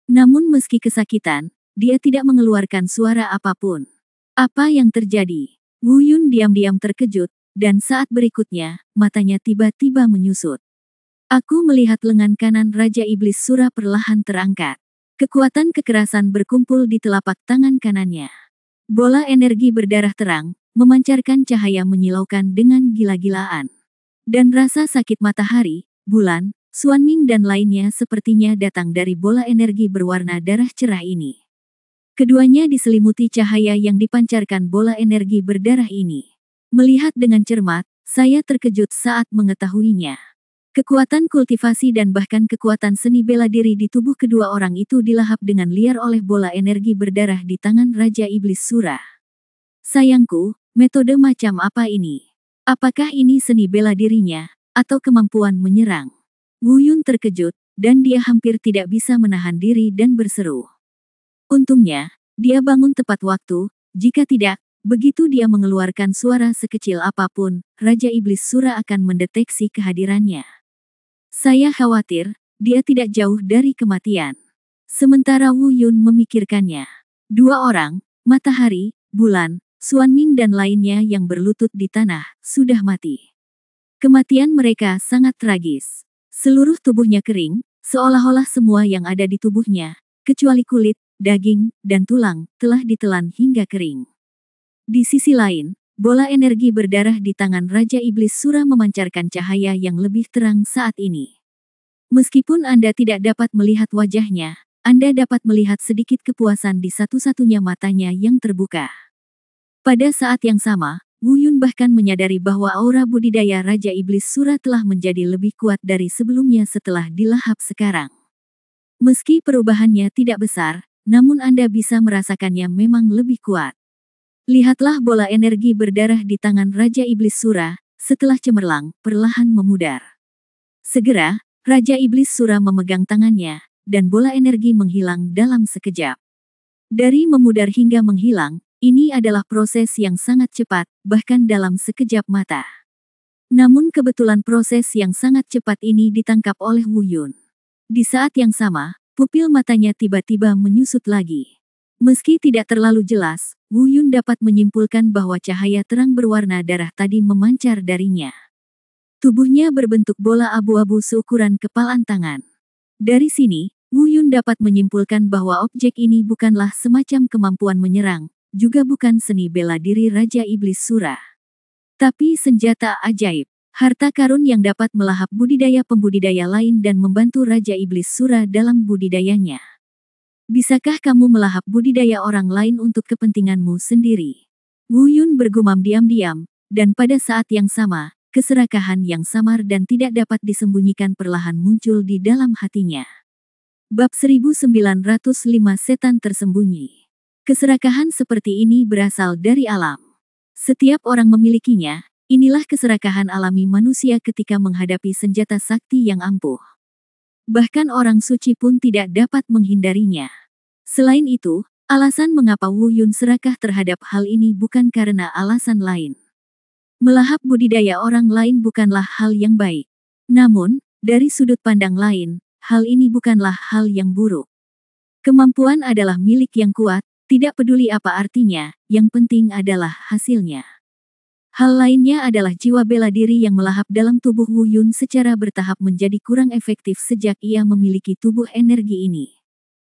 Namun meski kesakitan, dia tidak mengeluarkan suara apapun. Apa yang terjadi? Wu Yun diam-diam terkejut, dan saat berikutnya, matanya tiba-tiba menyusut. Aku melihat lengan kanan Raja Iblis Sura perlahan terangkat. Kekuatan kekerasan berkumpul di telapak tangan kanannya. Bola energi berdarah terang, memancarkan cahaya menyilaukan dengan gila-gilaan. Dan rasa sakit matahari, bulan, Xuanming dan lainnya sepertinya datang dari bola energi berwarna darah cerah ini. Keduanya diselimuti cahaya yang dipancarkan bola energi berdarah ini. Melihat dengan cermat, saya terkejut saat mengetahuinya. Kekuatan kultivasi dan bahkan kekuatan seni bela diri di tubuh kedua orang itu dilahap dengan liar oleh bola energi berdarah di tangan Raja Iblis Sura. Sayangku, metode macam apa ini? Apakah ini seni bela dirinya, atau kemampuan menyerang? Wu Yun terkejut, dan dia hampir tidak bisa menahan diri dan berseru. Untungnya, dia bangun tepat waktu, jika tidak, begitu dia mengeluarkan suara sekecil apapun, Raja Iblis Sura akan mendeteksi kehadirannya. Saya khawatir, dia tidak jauh dari kematian. Sementara Wu Yun memikirkannya. Dua orang, matahari, bulan, Xuanming dan lainnya yang berlutut di tanah, sudah mati. Kematian mereka sangat tragis. Seluruh tubuhnya kering, seolah-olah semua yang ada di tubuhnya, kecuali kulit, daging, dan tulang, telah ditelan hingga kering. Di sisi lain, bola energi berdarah di tangan Raja Iblis Sura memancarkan cahaya yang lebih terang saat ini. Meskipun Anda tidak dapat melihat wajahnya, Anda dapat melihat sedikit kepuasan di satu-satunya matanya yang terbuka. Pada saat yang sama, Wu Yun bahkan menyadari bahwa aura budidaya Raja Iblis Sura telah menjadi lebih kuat dari sebelumnya setelah dilahap sekarang. Meski perubahannya tidak besar, namun Anda bisa merasakannya memang lebih kuat. Lihatlah bola energi berdarah di tangan Raja Iblis Sura, setelah cemerlang, perlahan memudar. Segera, Raja Iblis Sura memegang tangannya, dan bola energi menghilang dalam sekejap. Dari memudar hingga menghilang, Ini adalah proses yang sangat cepat, bahkan dalam sekejap mata. Namun kebetulan proses yang sangat cepat ini ditangkap oleh Wu Yun. Di saat yang sama, pupil matanya tiba-tiba menyusut lagi. Meski tidak terlalu jelas, Wu Yun dapat menyimpulkan bahwa cahaya terang berwarna darah tadi memancar darinya. Tubuhnya berbentuk bola abu-abu seukuran kepalan tangan. Dari sini, Wu Yun dapat menyimpulkan bahwa objek ini bukanlah semacam kemampuan menyerang, juga bukan seni bela diri Raja Iblis Sura. Tapi senjata ajaib, harta karun yang dapat melahap budidaya pembudidaya lain dan membantu Raja Iblis Sura dalam budidayanya. Bisakah kamu melahap budidaya orang lain untuk kepentinganmu sendiri? Wu Yun bergumam diam-diam, dan pada saat yang sama, keserakahan yang samar dan tidak dapat disembunyikan perlahan muncul di dalam hatinya. Bab 1905 Setan Tersembunyi. Keserakahan seperti ini berasal dari alam. Setiap orang memilikinya, inilah keserakahan alami manusia ketika menghadapi senjata sakti yang ampuh. Bahkan orang suci pun tidak dapat menghindarinya. Selain itu, alasan mengapa Wu Yun serakah terhadap hal ini bukan karena alasan lain. Melahap budidaya orang lain bukanlah hal yang baik. Namun, dari sudut pandang lain, hal ini bukanlah hal yang buruk. Kemampuan adalah milik yang kuat, tidak peduli apa artinya, yang penting adalah hasilnya. Hal lainnya adalah jiwa bela diri yang melahap dalam tubuh Wu Yun secara bertahap menjadi kurang efektif sejak ia memiliki tubuh energi ini.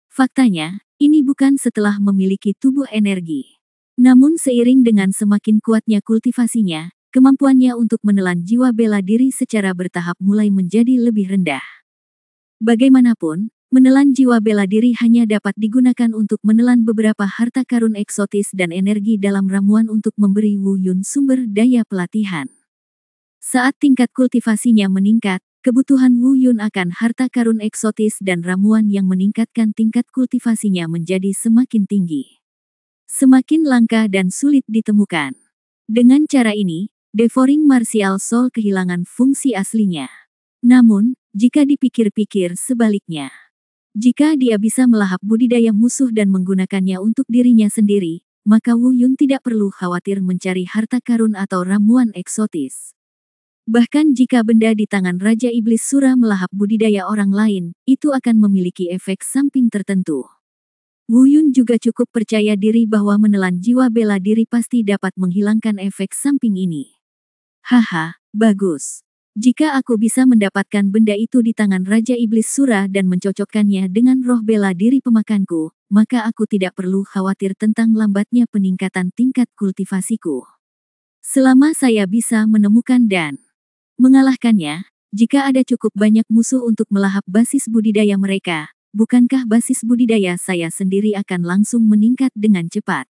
Faktanya, ini bukan setelah memiliki tubuh energi. Namun seiring dengan semakin kuatnya kultivasinya, kemampuannya untuk menelan jiwa bela diri secara bertahap mulai menjadi lebih rendah. Bagaimanapun, menelan jiwa bela diri hanya dapat digunakan untuk menelan beberapa harta karun eksotis dan energi dalam ramuan untuk memberi Wu Yun sumber daya pelatihan. Saat tingkat kultivasinya meningkat, kebutuhan Wu Yun akan harta karun eksotis dan ramuan yang meningkatkan tingkat kultivasinya menjadi semakin tinggi. Semakin langka dan sulit ditemukan. Dengan cara ini, Devouring Martial Soul kehilangan fungsi aslinya. Namun, jika dipikir-pikir sebaliknya, jika dia bisa melahap budidaya musuh dan menggunakannya untuk dirinya sendiri, maka Wu Yun tidak perlu khawatir mencari harta karun atau ramuan eksotis. Bahkan jika benda di tangan Raja Iblis Sura melahap budidaya orang lain, itu akan memiliki efek samping tertentu. Wu Yun juga cukup percaya diri bahwa menelan jiwa bela diri pasti dapat menghilangkan efek samping ini. Haha, bagus. Jika aku bisa mendapatkan benda itu di tangan Raja Iblis Sura dan mencocokkannya dengan roh bela diri pemakanku, maka aku tidak perlu khawatir tentang lambatnya peningkatan tingkat kultivasiku. Selama saya bisa menemukan dan mengalahkannya, jika ada cukup banyak musuh untuk melahap basis budidaya mereka, bukankah basis budidaya saya sendiri akan langsung meningkat dengan cepat?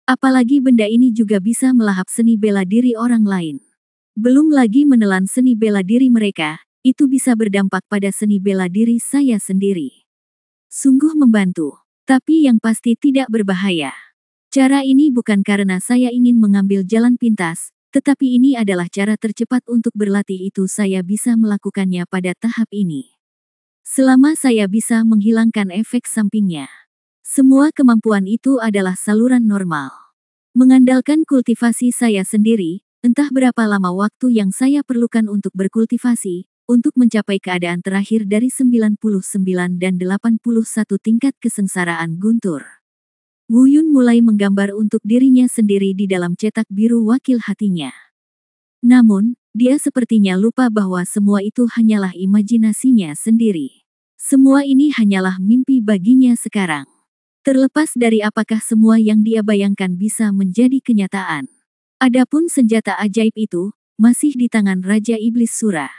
Apalagi benda ini juga bisa melahap seni bela diri orang lain. Belum lagi menelan seni bela diri mereka, itu bisa berdampak pada seni bela diri saya sendiri. Sungguh membantu, tapi yang pasti tidak berbahaya. Cara ini bukan karena saya ingin mengambil jalan pintas, tetapi ini adalah cara tercepat untuk berlatih itu saya bisa melakukannya pada tahap ini. Selama saya bisa menghilangkan efek sampingnya. Semua kemampuan itu adalah saluran normal. Mengandalkan kultivasi saya sendiri, entah berapa lama waktu yang saya perlukan untuk berkultivasi, untuk mencapai keadaan terakhir dari 99 dan 81 tingkat kesengsaraan guntur. Wu Yun mulai menggambar untuk dirinya sendiri di dalam cetak biru wakil hatinya. Namun, dia sepertinya lupa bahwa semua itu hanyalah imajinasinya sendiri. Semua ini hanyalah mimpi baginya sekarang. Terlepas dari apakah semua yang dia bayangkan bisa menjadi kenyataan. Adapun senjata ajaib itu, masih di tangan Raja Iblis Sura.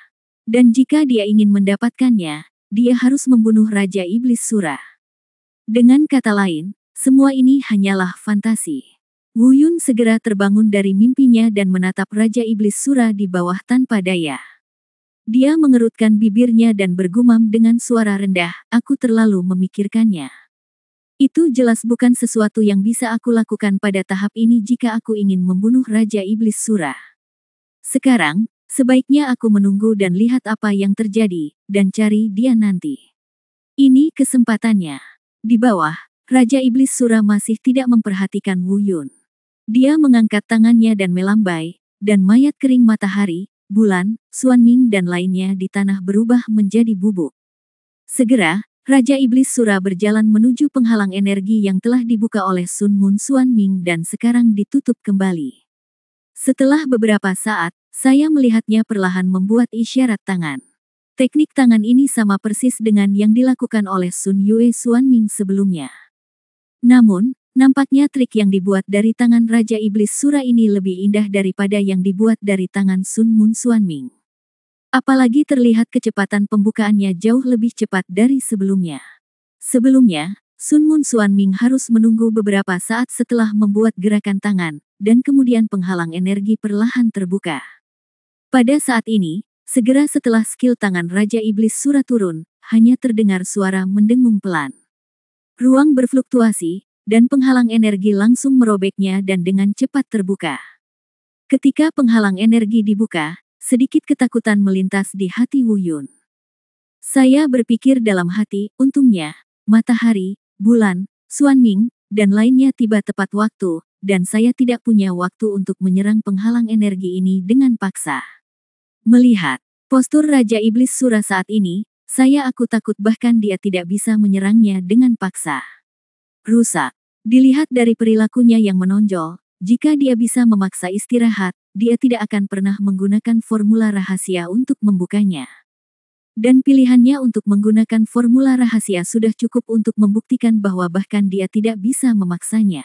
Dan jika dia ingin mendapatkannya, dia harus membunuh Raja Iblis Sura. Dengan kata lain, semua ini hanyalah fantasi. Wu Yun segera terbangun dari mimpinya dan menatap Raja Iblis Sura di bawah tanpa daya. Dia mengerutkan bibirnya dan bergumam dengan suara rendah, "Aku terlalu memikirkannya. Itu jelas bukan sesuatu yang bisa aku lakukan pada tahap ini jika aku ingin membunuh Raja Iblis Sura. Sekarang, sebaiknya aku menunggu dan lihat apa yang terjadi, dan cari dia nanti." Ini kesempatannya. Di bawah, Raja Iblis Sura masih tidak memperhatikan Wu Yun. Dia mengangkat tangannya dan melambai, dan mayat kering matahari, bulan, Xuanming dan lainnya di tanah berubah menjadi bubuk. Segera, Raja Iblis Sura berjalan menuju penghalang energi yang telah dibuka oleh Sun Mun Xuanming dan sekarang ditutup kembali. Setelah beberapa saat, saya melihatnya perlahan membuat isyarat tangan. Teknik tangan ini sama persis dengan yang dilakukan oleh Sun Yue Xuanming sebelumnya. Namun, nampaknya trik yang dibuat dari tangan Raja Iblis Sura ini lebih indah daripada yang dibuat dari tangan Sun Mun Xuanming. Apalagi terlihat kecepatan pembukaannya jauh lebih cepat dari sebelumnya. Sebelumnya, Sun Mun Xuanming harus menunggu beberapa saat setelah membuat gerakan tangan, dan kemudian penghalang energi perlahan terbuka. Pada saat ini, segera setelah skill tangan Raja Iblis Sura turun, hanya terdengar suara mendengung pelan. Ruang berfluktuasi, dan penghalang energi langsung merobeknya dan dengan cepat terbuka. Ketika penghalang energi dibuka, sedikit ketakutan melintas di hati Wu Yun. Saya berpikir dalam hati, untungnya, matahari, bulan, Xuanming, dan lainnya tiba tepat waktu, dan saya tidak punya waktu untuk menyerang penghalang energi ini dengan paksa. Melihat postur Raja Iblis Sura saat ini, aku takut bahkan dia tidak bisa menyerangnya dengan paksa. Rusak. Dilihat dari perilakunya yang menonjol, jika dia bisa memaksa istirahat, dia tidak akan pernah menggunakan formula rahasia untuk membukanya. Dan pilihannya untuk menggunakan formula rahasia sudah cukup untuk membuktikan bahwa bahkan dia tidak bisa memaksanya.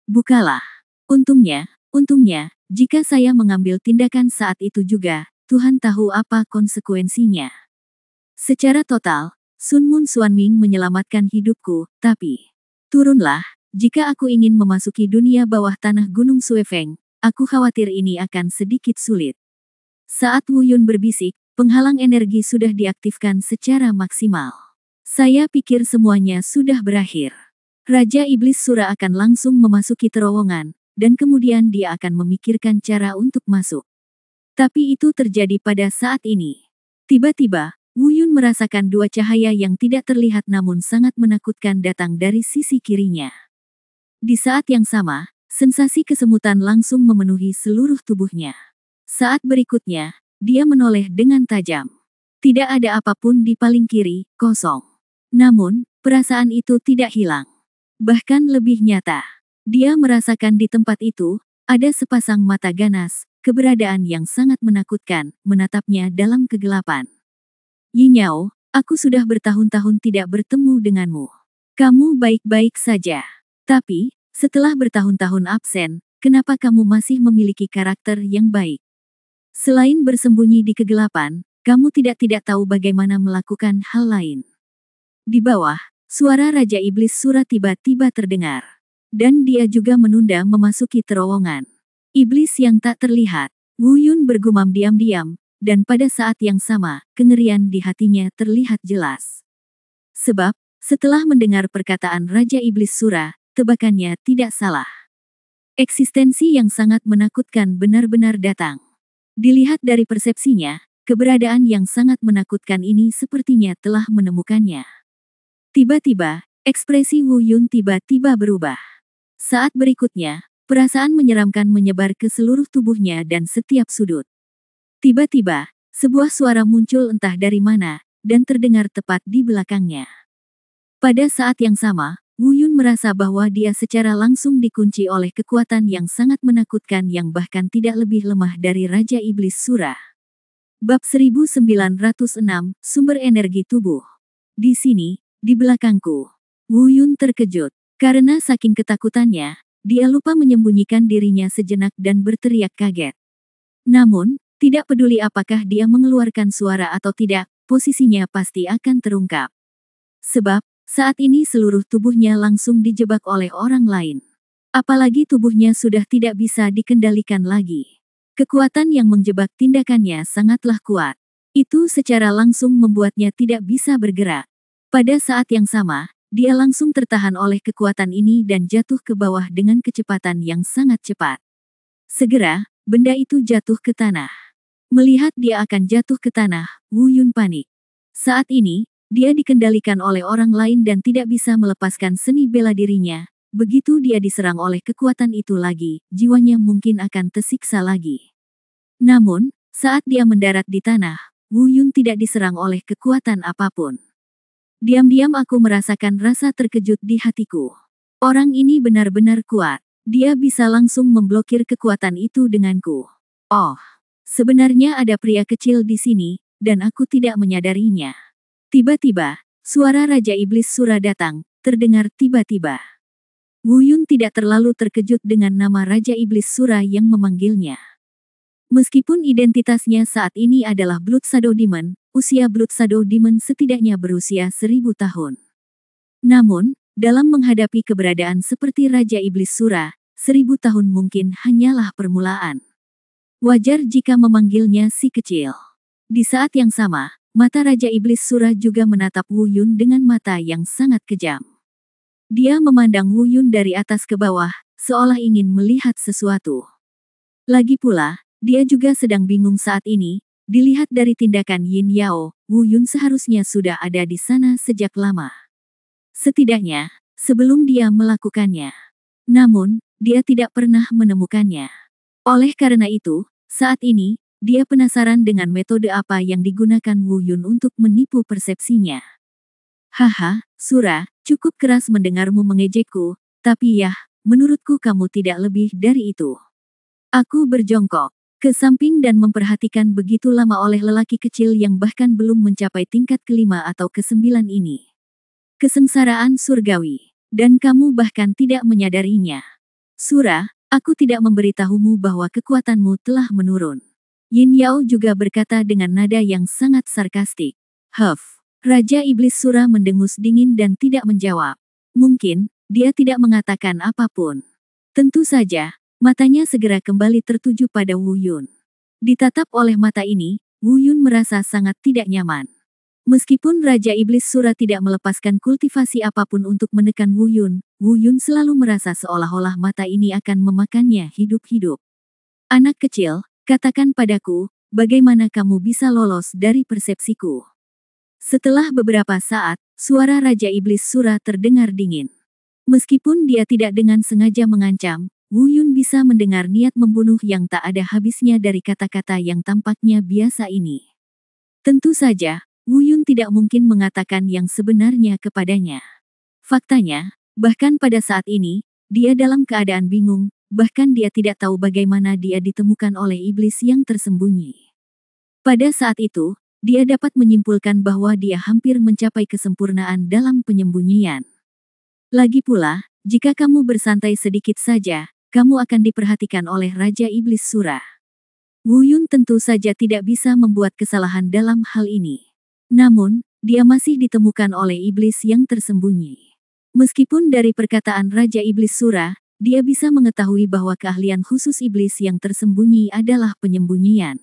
Bukalah. Untungnya, jika saya mengambil tindakan saat itu juga, Tuhan tahu apa konsekuensinya. Secara total, Sun Mun Xuanming menyelamatkan hidupku, tapi turunlah, jika aku ingin memasuki dunia bawah tanah Gunung Suefeng, aku khawatir ini akan sedikit sulit. Saat Wu Yun berbisik, penghalang energi sudah diaktifkan secara maksimal. Saya pikir semuanya sudah berakhir. Raja Iblis Sura akan langsung memasuki terowongan, dan kemudian dia akan memikirkan cara untuk masuk. Tapi itu terjadi pada saat ini. Tiba-tiba, Wu Yun merasakan dua cahaya yang tidak terlihat namun sangat menakutkan datang dari sisi kirinya. Di saat yang sama, sensasi kesemutan langsung memenuhi seluruh tubuhnya. Saat berikutnya, dia menoleh dengan tajam. Tidak ada apapun di paling kiri, kosong. Namun, perasaan itu tidak hilang. Bahkan lebih nyata. Dia merasakan di tempat itu, ada sepasang mata ganas, keberadaan yang sangat menakutkan, menatapnya dalam kegelapan. Yinyao, aku sudah bertahun-tahun tidak bertemu denganmu. Kamu baik-baik saja. Tapi, setelah bertahun-tahun absen, kenapa kamu masih memiliki karakter yang baik? Selain bersembunyi di kegelapan, kamu tidak tahu bagaimana melakukan hal lain. Di bawah, suara Raja Iblis Sura tiba-tiba terdengar. Dan dia juga menunda memasuki terowongan. Iblis yang tak terlihat, Wu Yun bergumam diam-diam, dan pada saat yang sama, kengerian di hatinya terlihat jelas. Sebab, setelah mendengar perkataan Raja Iblis Sura, tebakannya tidak salah. Eksistensi yang sangat menakutkan benar-benar datang. Dilihat dari persepsinya, keberadaan yang sangat menakutkan ini sepertinya telah menemukannya. Tiba-tiba, ekspresi Wu Yun tiba-tiba berubah. Saat berikutnya, perasaan menyeramkan menyebar ke seluruh tubuhnya dan setiap sudut. Tiba-tiba, sebuah suara muncul entah dari mana, dan terdengar tepat di belakangnya. Pada saat yang sama, Wu Yun merasa bahwa dia secara langsung dikunci oleh kekuatan yang sangat menakutkan yang bahkan tidak lebih lemah dari Raja Iblis Sura. Bab 1906, Sumber Energi Tubuh. Di sini, di belakangku. Wu Yun terkejut. Karena saking ketakutannya, dia lupa menyembunyikan dirinya sejenak dan berteriak kaget. Namun, tidak peduli apakah dia mengeluarkan suara atau tidak, posisinya pasti akan terungkap. Sebab, saat ini seluruh tubuhnya langsung dijebak oleh orang lain. Apalagi tubuhnya sudah tidak bisa dikendalikan lagi. Kekuatan yang menjebak tindakannya sangatlah kuat. Itu secara langsung membuatnya tidak bisa bergerak. Pada saat yang sama, dia langsung tertahan oleh kekuatan ini dan jatuh ke bawah dengan kecepatan yang sangat cepat. Segera, benda itu jatuh ke tanah. Melihat dia akan jatuh ke tanah, Wu Yun panik. Saat ini, Dia dikendalikan oleh orang lain dan tidak bisa melepaskan seni bela dirinya. Begitu dia diserang oleh kekuatan itu lagi, jiwanya mungkin akan tersiksa lagi. Namun, saat dia mendarat di tanah, Wu Yun tidak diserang oleh kekuatan apapun. Diam-diam aku merasakan rasa terkejut di hatiku. Orang ini benar-benar kuat. Dia bisa langsung memblokir kekuatan itu denganku. Oh, sebenarnya ada pria kecil di sini, dan aku tidak menyadarinya. Tiba-tiba, suara Raja Iblis Sura datang, terdengar tiba-tiba. Wu Yun tidak terlalu terkejut dengan nama Raja Iblis Sura yang memanggilnya. Meskipun identitasnya saat ini adalah Blood Shadow Demon, usia Blood Shadow Demon setidaknya berusia 1000 tahun. Namun, dalam menghadapi keberadaan seperti Raja Iblis Sura, 1000 tahun mungkin hanyalah permulaan. Wajar jika memanggilnya si kecil. Di saat yang sama, mata Raja Iblis Sura juga menatap Wu Yun dengan mata yang sangat kejam. Dia memandang Wu Yun dari atas ke bawah, seolah ingin melihat sesuatu. Lagi pula, dia juga sedang bingung saat ini. Dilihat dari tindakan Yin Yao, Wu Yun seharusnya sudah ada di sana sejak lama. Setidaknya, sebelum dia melakukannya. Namun, dia tidak pernah menemukannya. Oleh karena itu, saat ini, dia penasaran dengan metode apa yang digunakan Wu Yun untuk menipu persepsinya. Haha, Sura, cukup keras mendengarmu mengejekku, tapi ya, menurutku kamu tidak lebih dari itu. Aku berjongkok ke samping dan memperhatikan begitu lama oleh lelaki kecil yang bahkan belum mencapai tingkat kelima atau ke-9 ini. Kesengsaraan surgawi, dan kamu bahkan tidak menyadarinya. Sura, aku tidak memberitahumu bahwa kekuatanmu telah menurun. Yin Yao juga berkata dengan nada yang sangat sarkastik. Huff, Raja Iblis Sura mendengus dingin dan tidak menjawab. Mungkin, dia tidak mengatakan apapun. Tentu saja, matanya segera kembali tertuju pada Wu Yun. Ditatap oleh mata ini, Wu Yun merasa sangat tidak nyaman. Meskipun Raja Iblis Sura tidak melepaskan kultivasi apapun untuk menekan Wu Yun selalu merasa seolah-olah mata ini akan memakannya hidup-hidup. Anak kecil, katakan padaku, bagaimana kamu bisa lolos dari persepsiku? Setelah beberapa saat, suara Raja Iblis Sura terdengar dingin. Meskipun dia tidak dengan sengaja mengancam, Wu Yun bisa mendengar niat membunuh yang tak ada habisnya dari kata-kata yang tampaknya biasa ini. Tentu saja, Wu Yun tidak mungkin mengatakan yang sebenarnya kepadanya. Faktanya, bahkan pada saat ini, dia dalam keadaan bingung, bahkan dia tidak tahu bagaimana dia ditemukan oleh iblis yang tersembunyi. Pada saat itu, dia dapat menyimpulkan bahwa dia hampir mencapai kesempurnaan dalam penyembunyian. Lagi pula, jika kamu bersantai sedikit saja, kamu akan diperhatikan oleh Raja Iblis Sura. Wu Yun tentu saja tidak bisa membuat kesalahan dalam hal ini. Namun, dia masih ditemukan oleh iblis yang tersembunyi. Meskipun dari perkataan Raja Iblis Sura, dia bisa mengetahui bahwa keahlian khusus iblis yang tersembunyi adalah penyembunyian.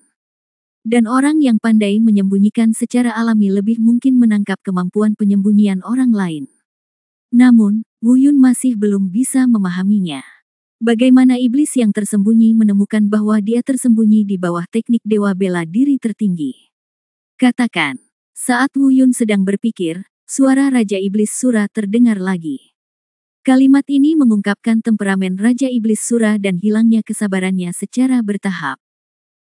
Dan orang yang pandai menyembunyikan secara alami lebih mungkin menangkap kemampuan penyembunyian orang lain. Namun, Wu Yun masih belum bisa memahaminya. Bagaimana iblis yang tersembunyi menemukan bahwa dia tersembunyi di bawah teknik dewa bela diri tertinggi? Katakan. Saat Wu Yun sedang berpikir, suara Raja Iblis Sura terdengar lagi. Kalimat ini mengungkapkan temperamen Raja Iblis Sura dan hilangnya kesabarannya secara bertahap.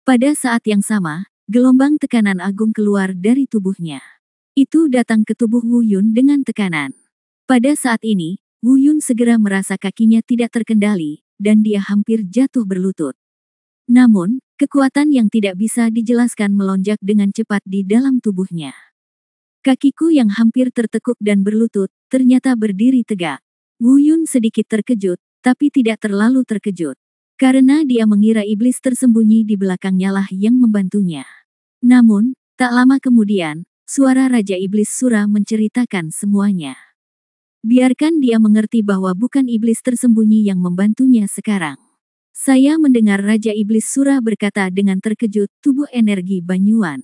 Pada saat yang sama, gelombang tekanan agung keluar dari tubuhnya. Itu datang ke tubuh Wu Yun dengan tekanan. Pada saat ini, Wu Yun segera merasa kakinya tidak terkendali, dan dia hampir jatuh berlutut. Namun, kekuatan yang tidak bisa dijelaskan melonjak dengan cepat di dalam tubuhnya. Kakiku yang hampir tertekuk dan berlutut, ternyata berdiri tegak. Wu Yun sedikit terkejut, tapi tidak terlalu terkejut. Karena dia mengira iblis tersembunyi di belakangnya lah yang membantunya. Namun, tak lama kemudian, suara Raja Iblis Sura menceritakan semuanya. Biarkan dia mengerti bahwa bukan iblis tersembunyi yang membantunya sekarang. Saya mendengar Raja Iblis Sura berkata dengan terkejut, tubuh energi banyuan.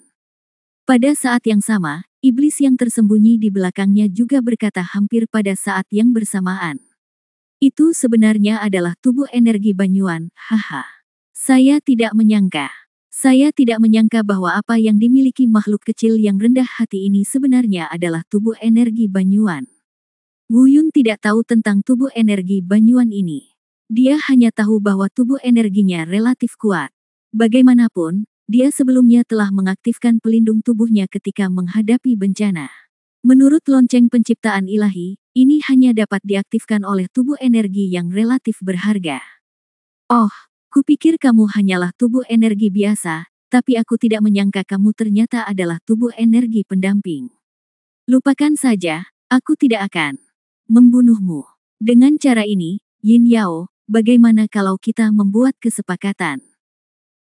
Pada saat yang sama, iblis yang tersembunyi di belakangnya juga berkata hampir pada saat yang bersamaan. Itu sebenarnya adalah tubuh energi banyuan, haha. Saya tidak menyangka. Saya tidak menyangka bahwa apa yang dimiliki makhluk kecil yang rendah hati ini sebenarnya adalah tubuh energi Banyuan. Wu Yun tidak tahu tentang tubuh energi Banyuan ini. Dia hanya tahu bahwa tubuh energinya relatif kuat. Bagaimanapun, dia sebelumnya telah mengaktifkan pelindung tubuhnya ketika menghadapi bencana. Menurut lonceng penciptaan ilahi, ini hanya dapat diaktifkan oleh tubuh energi yang relatif berharga. Oh, kupikir kamu hanyalah tubuh energi biasa, tapi aku tidak menyangka kamu ternyata adalah tubuh energi pendamping. Lupakan saja, aku tidak akan membunuhmu. Dengan cara ini, Yin Yao, bagaimana kalau kita membuat kesepakatan?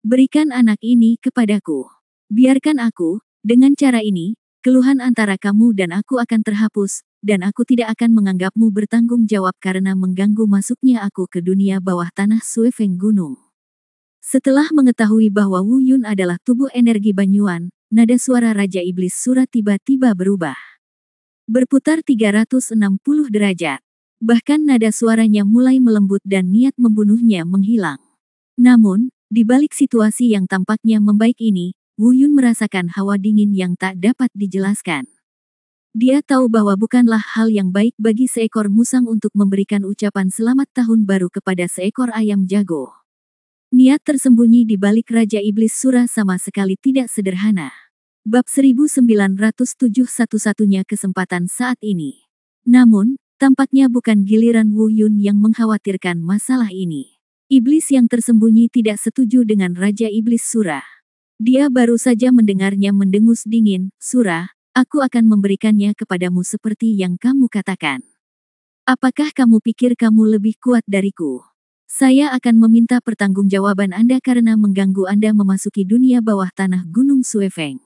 Berikan anak ini kepadaku. Biarkan aku, dengan cara ini, keluhan antara kamu dan aku akan terhapus, dan aku tidak akan menganggapmu bertanggung jawab karena mengganggu masuknya aku ke dunia bawah tanah Suefeng Gunung. Setelah mengetahui bahwa Wu Yun adalah tubuh energi Banyuan, nada suara Raja Iblis Sura tiba-tiba berubah. Berputar 360 derajat. Bahkan nada suaranya mulai melembut dan niat membunuhnya menghilang. Namun, di balik situasi yang tampaknya membaik ini, Wu Yun merasakan hawa dingin yang tak dapat dijelaskan. Dia tahu bahwa bukanlah hal yang baik bagi seekor musang untuk memberikan ucapan selamat tahun baru kepada seekor ayam jago. Niat tersembunyi di balik Raja Iblis Sura sama sekali tidak sederhana. Bab 1907 satu-satunya kesempatan saat ini. Namun, tampaknya bukan giliran Wu Yun yang mengkhawatirkan masalah ini. Iblis yang tersembunyi tidak setuju dengan Raja Iblis Sura. Dia baru saja mendengarnya mendengus dingin, "Sura, aku akan memberikannya kepadamu seperti yang kamu katakan. Apakah kamu pikir kamu lebih kuat dariku? Saya akan meminta pertanggungjawaban Anda karena mengganggu Anda memasuki dunia bawah tanah Gunung Suefeng."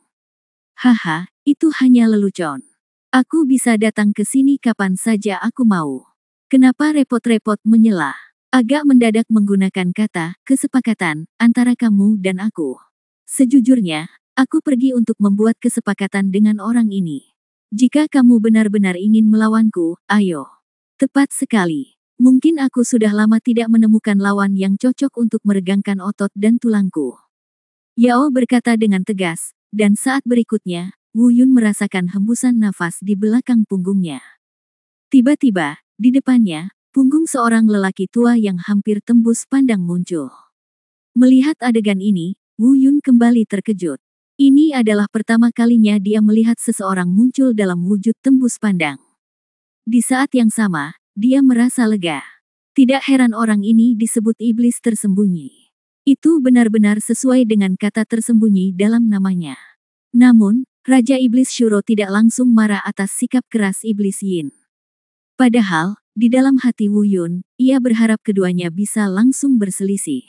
Haha, itu hanya lelucon. Aku bisa datang ke sini kapan saja aku mau. Kenapa repot-repot menyela? Agak mendadak menggunakan kata kesepakatan antara kamu dan aku. Sejujurnya, aku pergi untuk membuat kesepakatan dengan orang ini. Jika kamu benar-benar ingin melawanku, ayo. Tepat sekali. Mungkin aku sudah lama tidak menemukan lawan yang cocok untuk meregangkan otot dan tulangku. Yao berkata dengan tegas, dan saat berikutnya, Wu Yun merasakan hembusan nafas di belakang punggungnya. Tiba-tiba, di depannya, punggung seorang lelaki tua yang hampir tembus pandang muncul. Melihat adegan ini, Wu Yun kembali terkejut. Ini adalah pertama kalinya dia melihat seseorang muncul dalam wujud tembus pandang. Di saat yang sama, dia merasa lega. Tidak heran orang ini disebut iblis tersembunyi. Itu benar-benar sesuai dengan kata tersembunyi dalam namanya. Namun, Raja Iblis Shuro tidak langsung marah atas sikap keras Iblis Yin. Padahal, di dalam hati Wu Yun, ia berharap keduanya bisa langsung berselisih.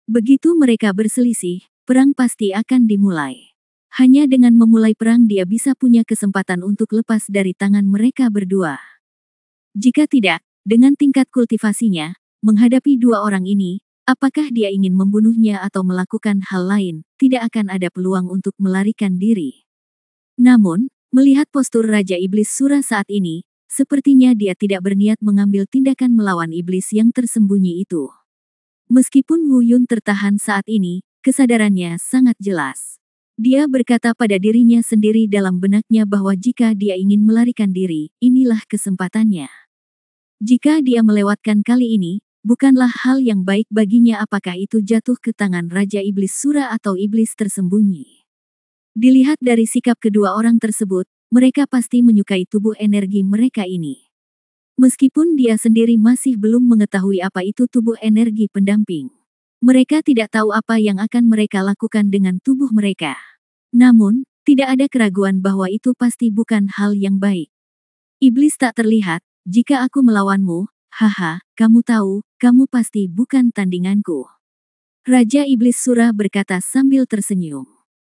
Begitu mereka berselisih, perang pasti akan dimulai. Hanya dengan memulai perang dia bisa punya kesempatan untuk lepas dari tangan mereka berdua. Jika tidak, dengan tingkat kultivasinya, menghadapi dua orang ini, apakah dia ingin membunuhnya atau melakukan hal lain, tidak akan ada peluang untuk melarikan diri. Namun, melihat postur Raja Iblis Sura saat ini, sepertinya dia tidak berniat mengambil tindakan melawan iblis yang tersembunyi itu. Meskipun Wu Yun tertahan saat ini, kesadarannya sangat jelas. Dia berkata pada dirinya sendiri dalam benaknya bahwa jika dia ingin melarikan diri, inilah kesempatannya. Jika dia melewatkan kali ini, bukanlah hal yang baik baginya apakah itu jatuh ke tangan Raja Iblis Sura atau iblis tersembunyi. Dilihat dari sikap kedua orang tersebut, mereka pasti menyukai tubuh energi mereka ini. Meskipun dia sendiri masih belum mengetahui apa itu tubuh energi pendamping. Mereka tidak tahu apa yang akan mereka lakukan dengan tubuh mereka. Namun, tidak ada keraguan bahwa itu pasti bukan hal yang baik. Iblis tak terlihat, jika aku melawanmu, haha, kamu tahu, kamu pasti bukan tandinganku. Raja Iblis Sura berkata sambil tersenyum.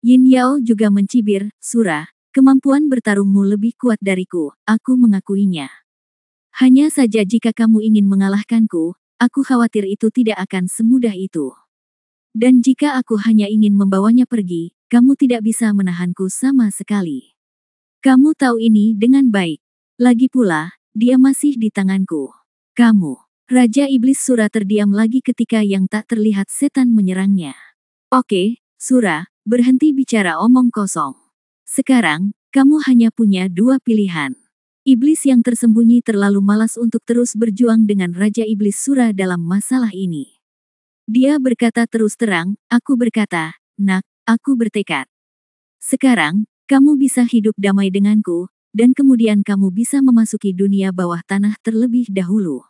Yin Yao juga mencibir, Sura, kemampuan bertarungmu lebih kuat dariku, aku mengakuinya. Hanya saja jika kamu ingin mengalahkanku, aku khawatir itu tidak akan semudah itu. Dan jika aku hanya ingin membawanya pergi, kamu tidak bisa menahanku sama sekali. Kamu tahu ini dengan baik. Lagi pula, dia masih di tanganku. Kamu, Raja Iblis Sura terdiam lagi ketika yang tak terlihat setan menyerangnya. Oke, Sura, berhenti bicara omong kosong. Sekarang, kamu hanya punya dua pilihan. Iblis yang tersembunyi terlalu malas untuk terus berjuang dengan Raja Iblis Sura dalam masalah ini. Dia berkata terus terang, aku berkata, nak, aku bertekad. Sekarang, kamu bisa hidup damai denganku, dan kemudian kamu bisa memasuki dunia bawah tanah terlebih dahulu.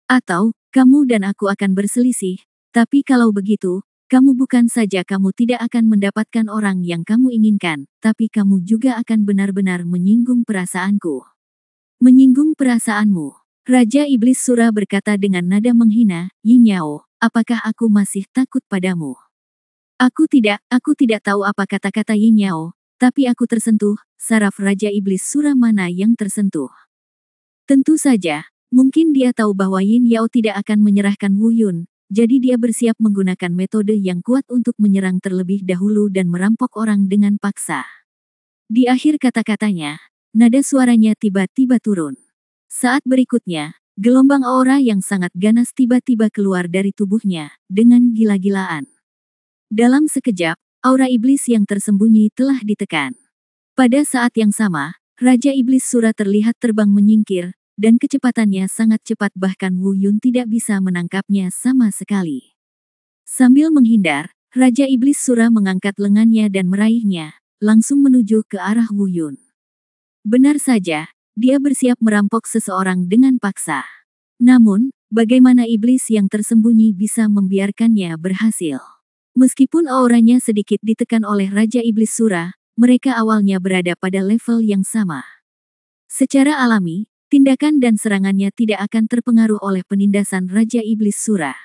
Atau, kamu dan aku akan berselisih, tapi kalau begitu, kamu bukan saja kamu tidak akan mendapatkan orang yang kamu inginkan, tapi kamu juga akan benar-benar menyinggung perasaanku. Menyinggung perasaanmu. Raja Iblis Sura berkata dengan nada menghina, Yin Yao, apakah aku masih takut padamu? Aku tidak tahu apa kata-kata Yin Yao, tapi aku tersentuh, saraf Raja Iblis Sura mana yang tersentuh. Tentu saja, mungkin dia tahu bahwa Yin Yao tidak akan menyerahkan Wu Yun, jadi dia bersiap menggunakan metode yang kuat untuk menyerang terlebih dahulu dan merampok orang dengan paksa. Di akhir kata-katanya, nada suaranya tiba-tiba turun. Saat berikutnya, gelombang aura yang sangat ganas tiba-tiba keluar dari tubuhnya, dengan gila-gilaan. Dalam sekejap, aura iblis yang tersembunyi telah ditekan. Pada saat yang sama, Raja Iblis Sura terlihat terbang menyingkir, dan kecepatannya sangat cepat bahkan Wu Yun tidak bisa menangkapnya sama sekali. Sambil menghindar, Raja Iblis Sura mengangkat lengannya dan meraihnya, langsung menuju ke arah Wu Yun. Benar saja, dia bersiap merampok seseorang dengan paksa. Namun, bagaimana iblis yang tersembunyi bisa membiarkannya berhasil? Meskipun auranya sedikit ditekan oleh Raja Iblis Sura, mereka awalnya berada pada level yang sama. Secara alami, tindakan dan serangannya tidak akan terpengaruh oleh penindasan Raja Iblis Sura.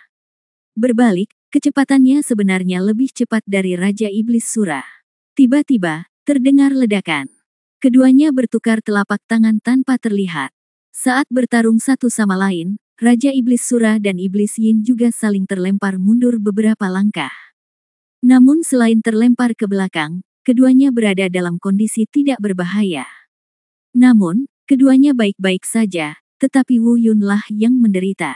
Berbalik, kecepatannya sebenarnya lebih cepat dari Raja Iblis Sura. Tiba-tiba, terdengar ledakan. Keduanya bertukar telapak tangan tanpa terlihat. Saat bertarung satu sama lain, Raja Iblis Sura dan Iblis Yin juga saling terlempar mundur beberapa langkah. Namun selain terlempar ke belakang, keduanya berada dalam kondisi tidak berbahaya. Namun, keduanya baik-baik saja, tetapi Wu Yun lah yang menderita.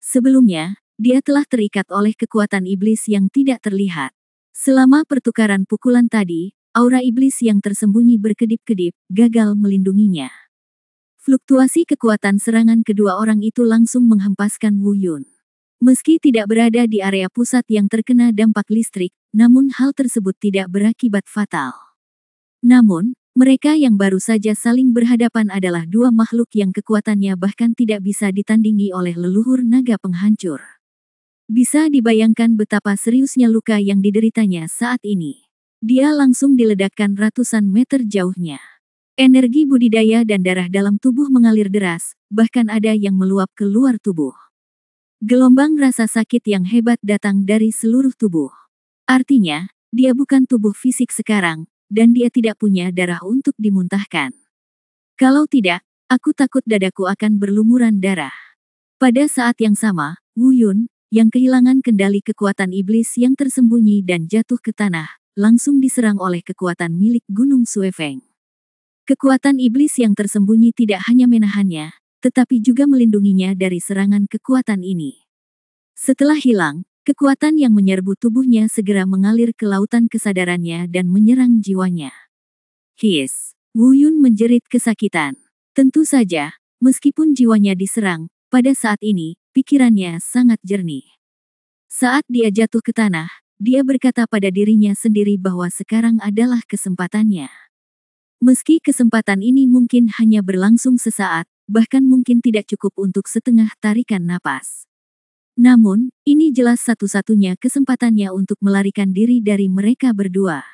Sebelumnya, dia telah terikat oleh kekuatan iblis yang tidak terlihat. Selama pertukaran pukulan tadi, aura iblis yang tersembunyi berkedip-kedip, gagal melindunginya. Fluktuasi kekuatan serangan kedua orang itu langsung menghempaskan Wu Yun. Meski tidak berada di area pusat yang terkena dampak listrik, namun hal tersebut tidak berakibat fatal. Namun, mereka yang baru saja saling berhadapan adalah dua makhluk yang kekuatannya bahkan tidak bisa ditandingi oleh leluhur naga penghancur. Bisa dibayangkan betapa seriusnya luka yang dideritanya saat ini. Dia langsung diledakkan ratusan meter jauhnya. Energi budidaya dan darah dalam tubuh mengalir deras, bahkan ada yang meluap keluar tubuh. Gelombang rasa sakit yang hebat datang dari seluruh tubuh. Artinya, dia bukan tubuh fisik sekarang, dan dia tidak punya darah untuk dimuntahkan. Kalau tidak, aku takut dadaku akan berlumuran darah. Pada saat yang sama, Wu Yun, yang kehilangan kendali kekuatan iblis yang tersembunyi dan jatuh ke tanah, langsung diserang oleh kekuatan milik Gunung Suefeng. Kekuatan iblis yang tersembunyi tidak hanya menahannya, tetapi juga melindunginya dari serangan kekuatan ini. Setelah hilang, kekuatan yang menyerbu tubuhnya segera mengalir ke lautan kesadarannya dan menyerang jiwanya. Hiss! Wu Yun menjerit kesakitan. Tentu saja, meskipun jiwanya diserang, pada saat ini, pikirannya sangat jernih. Saat dia jatuh ke tanah, dia berkata pada dirinya sendiri bahwa sekarang adalah kesempatannya. Meski kesempatan ini mungkin hanya berlangsung sesaat, bahkan mungkin tidak cukup untuk setengah tarikan napas. Namun, ini jelas satu-satunya kesempatannya untuk melarikan diri dari mereka berdua.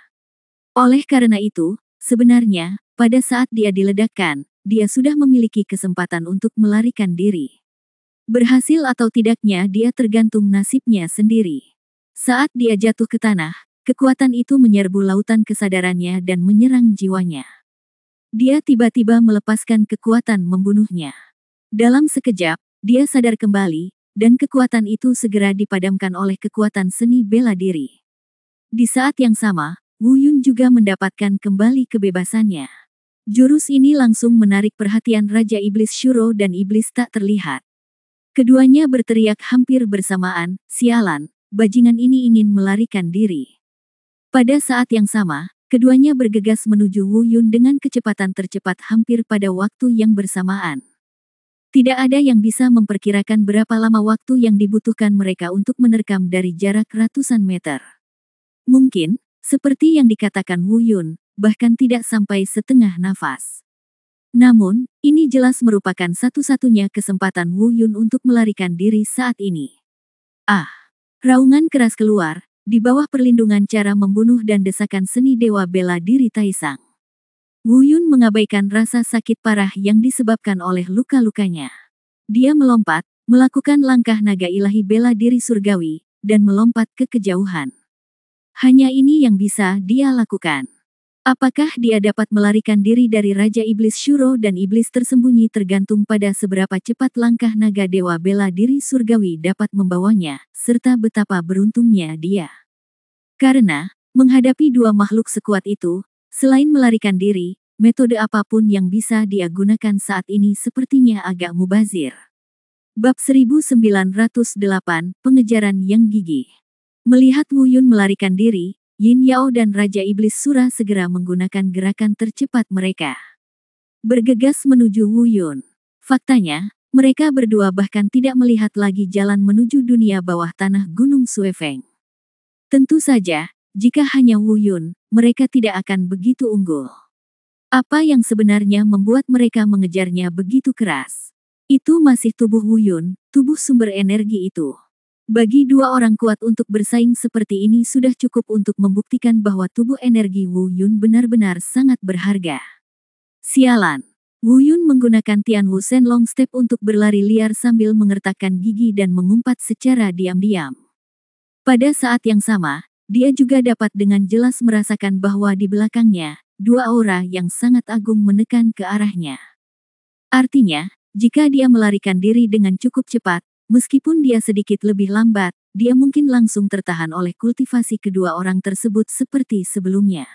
Oleh karena itu, sebenarnya, pada saat dia diledakkan, dia sudah memiliki kesempatan untuk melarikan diri. Berhasil atau tidaknya dia tergantung nasibnya sendiri. Saat dia jatuh ke tanah, kekuatan itu menyerbu lautan kesadarannya dan menyerang jiwanya. Dia tiba-tiba melepaskan kekuatan membunuhnya. Dalam sekejap, dia sadar kembali, dan kekuatan itu segera dipadamkan oleh kekuatan seni bela diri. Di saat yang sama, Wu Yun juga mendapatkan kembali kebebasannya. Jurus ini langsung menarik perhatian Raja Iblis Shuro dan Iblis tak terlihat. Keduanya berteriak hampir bersamaan, sialan, bajingan ini ingin melarikan diri. Pada saat yang sama, keduanya bergegas menuju Wu Yun dengan kecepatan tercepat hampir pada waktu yang bersamaan. Tidak ada yang bisa memperkirakan berapa lama waktu yang dibutuhkan mereka untuk menerkam dari jarak ratusan meter. Mungkin, seperti yang dikatakan Wu Yun, bahkan tidak sampai setengah nafas. Namun, ini jelas merupakan satu-satunya kesempatan Wu Yun untuk melarikan diri saat ini. Raungan keras keluar, di bawah perlindungan cara membunuh dan desakan seni dewa bela diri Taisang. Wu Yun mengabaikan rasa sakit parah yang disebabkan oleh luka-lukanya. Dia melompat, melakukan langkah naga ilahi bela diri surgawi, dan melompat ke kejauhan. Hanya ini yang bisa dia lakukan. Apakah dia dapat melarikan diri dari Raja Iblis Shuro dan Iblis tersembunyi tergantung pada seberapa cepat langkah naga dewa bela diri surgawi dapat membawanya, serta betapa beruntungnya dia. Karena, menghadapi dua makhluk sekuat itu, selain melarikan diri, metode apapun yang bisa dia gunakan saat ini sepertinya agak mubazir. Bab 1908, Pengejaran yang Gigih. Melihat Wu Yun melarikan diri, Yin Yao dan Raja Iblis Sura segera menggunakan gerakan tercepat mereka. Bergegas menuju Wu Yun. Faktanya, mereka berdua bahkan tidak melihat lagi jalan menuju dunia bawah tanah Gunung Suefeng. Tentu saja, jika hanya Wu Yun, mereka tidak akan begitu unggul. Apa yang sebenarnya membuat mereka mengejarnya begitu keras? Itu masih tubuh Wu Yun, tubuh sumber energi itu. Bagi dua orang kuat untuk bersaing seperti ini sudah cukup untuk membuktikan bahwa tubuh energi Wu Yun benar-benar sangat berharga. Sialan. Wu Yun menggunakan Tian Wu Shen Long Step untuk berlari liar sambil mengertakkan gigi dan mengumpat secara diam-diam. Pada saat yang sama, dia juga dapat dengan jelas merasakan bahwa di belakangnya, dua aura yang sangat agung menekan ke arahnya. Artinya, jika dia melarikan diri dengan cukup cepat, meskipun dia sedikit lebih lambat, dia mungkin langsung tertahan oleh kultivasi kedua orang tersebut seperti sebelumnya.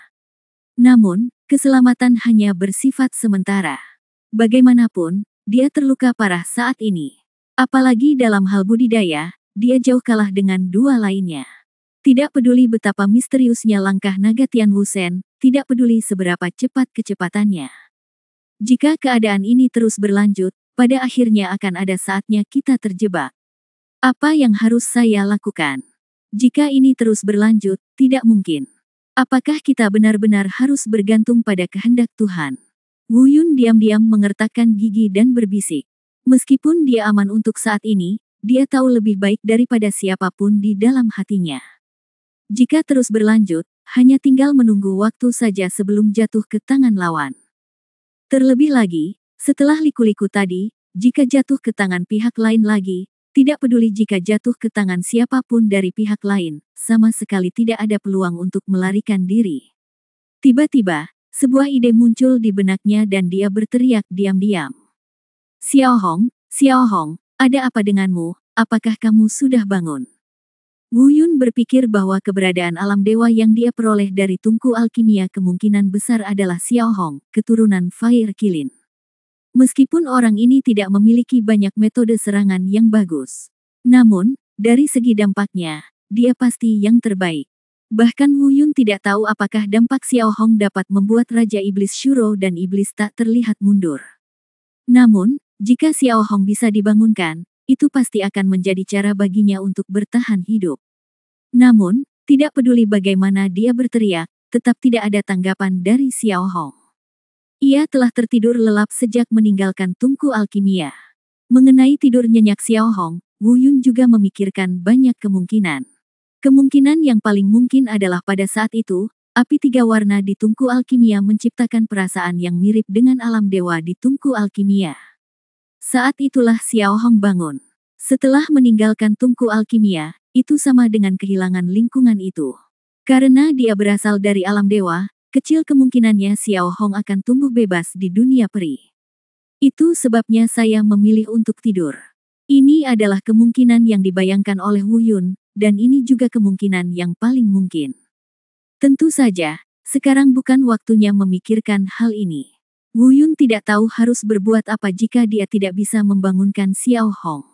Namun, keselamatan hanya bersifat sementara. Bagaimanapun, dia terluka parah saat ini. Apalagi dalam hal budidaya, dia jauh kalah dengan dua lainnya. Tidak peduli betapa misteriusnya langkah naga Tian Wu Shen, tidak peduli seberapa cepat kecepatannya. Jika keadaan ini terus berlanjut, pada akhirnya akan ada saatnya kita terjebak. Apa yang harus saya lakukan? Jika ini terus berlanjut, tidak mungkin. Apakah kita benar-benar harus bergantung pada kehendak Tuhan? Wu Yun diam-diam mengertakkan gigi dan berbisik. Meskipun dia aman untuk saat ini, dia tahu lebih baik daripada siapapun di dalam hatinya. Jika terus berlanjut, hanya tinggal menunggu waktu saja sebelum jatuh ke tangan lawan. Terlebih lagi, setelah liku-liku tadi, jika jatuh ke tangan pihak lain lagi, tidak peduli jika jatuh ke tangan siapapun dari pihak lain, sama sekali tidak ada peluang untuk melarikan diri. Tiba-tiba, sebuah ide muncul di benaknya dan dia berteriak diam-diam. Xiao Hong, ada apa denganmu? Apakah kamu sudah bangun? Wu Yun berpikir bahwa keberadaan alam dewa yang dia peroleh dari tungku alkimia kemungkinan besar adalah Xiao Hong, keturunan Fire Qilin. Meskipun orang ini tidak memiliki banyak metode serangan yang bagus. Namun, dari segi dampaknya, dia pasti yang terbaik. Bahkan Wu Yun tidak tahu apakah dampak Xiao Hong dapat membuat Raja Iblis Shuro dan Iblis tak terlihat mundur. Namun, jika Xiao Hong bisa dibangunkan, itu pasti akan menjadi cara baginya untuk bertahan hidup. Namun, tidak peduli bagaimana dia berteriak, tetap tidak ada tanggapan dari Xiao Hong. Ia telah tertidur lelap sejak meninggalkan tungku alkimia. Mengenai tidur nyenyak Xiao Hong, Wu Yun juga memikirkan banyak kemungkinan. Kemungkinan yang paling mungkin adalah pada saat itu, api tiga warna di tungku alkimia menciptakan perasaan yang mirip dengan alam dewa di tungku alkimia. Saat itulah Xiao Hong bangun. Setelah meninggalkan tungku alkimia, itu sama dengan kehilangan lingkungan itu. Karena dia berasal dari alam dewa, kecil kemungkinannya Xiao Hong akan tumbuh bebas di dunia peri. Itu sebabnya saya memilih untuk tidur. Ini adalah kemungkinan yang dibayangkan oleh Wu Yun, dan ini juga kemungkinan yang paling mungkin. Tentu saja, sekarang bukan waktunya memikirkan hal ini. Wu Yun tidak tahu harus berbuat apa jika dia tidak bisa membangunkan Xiao Hong.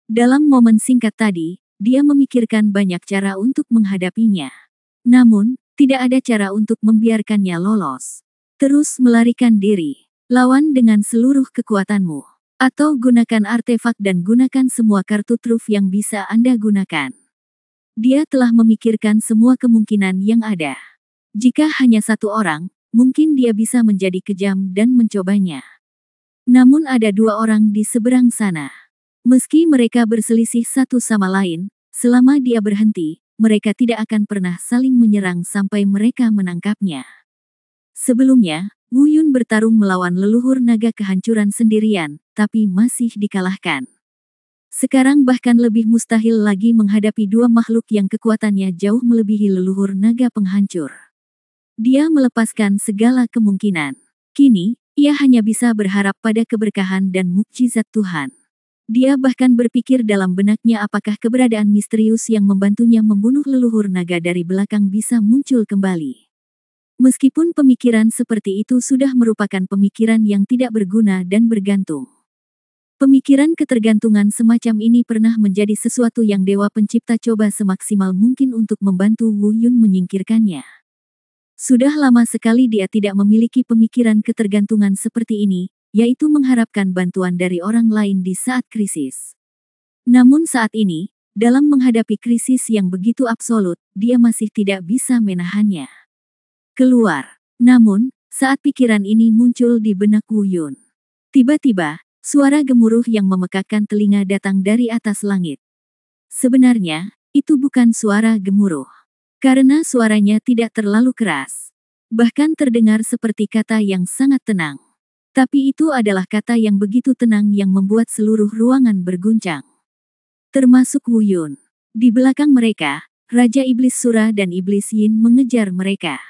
Dalam momen singkat tadi, dia memikirkan banyak cara untuk menghadapinya. Namun, Tidak ada cara untuk membiarkannya lolos. Terus melarikan diri. Lawan dengan seluruh kekuatanmu. Atau gunakan artefak dan gunakan semua kartu truf yang bisa Anda gunakan. Dia telah memikirkan semua kemungkinan yang ada. Jika hanya satu orang, mungkin dia bisa menjadi kejam dan mencobanya. Namun ada dua orang di seberang sana. Meski mereka berselisih satu sama lain, selama dia berhenti, mereka tidak akan pernah saling menyerang sampai mereka menangkapnya. Sebelumnya, Wu Yun bertarung melawan leluhur naga kehancuran sendirian, tapi masih dikalahkan. Sekarang bahkan lebih mustahil lagi menghadapi dua makhluk yang kekuatannya jauh melebihi leluhur naga penghancur. Dia melepaskan segala kemungkinan. Kini, ia hanya bisa berharap pada keberkahan dan mukjizat Tuhan. Dia bahkan berpikir dalam benaknya apakah keberadaan misterius yang membantunya membunuh leluhur naga dari belakang bisa muncul kembali. Meskipun pemikiran seperti itu sudah merupakan pemikiran yang tidak berguna dan bergantung. Pemikiran ketergantungan semacam ini pernah menjadi sesuatu yang Dewa Pencipta coba semaksimal mungkin untuk membantu Wu Yun menyingkirkannya. Sudah lama sekali dia tidak memiliki pemikiran ketergantungan seperti ini, yaitu mengharapkan bantuan dari orang lain di saat krisis. Namun saat ini, dalam menghadapi krisis yang begitu absolut, dia masih tidak bisa menahannya. Keluar. Namun, saat pikiran ini muncul di benak Wu Yun, tiba-tiba, suara gemuruh yang memekakkan telinga datang dari atas langit. Sebenarnya, itu bukan suara gemuruh. Karena suaranya tidak terlalu keras. Bahkan terdengar seperti kata yang sangat tenang. Tapi itu adalah kata yang begitu tenang yang membuat seluruh ruangan berguncang. Termasuk Wu Yun. Di belakang mereka, Raja Iblis Sura dan Iblis Yin mengejar mereka.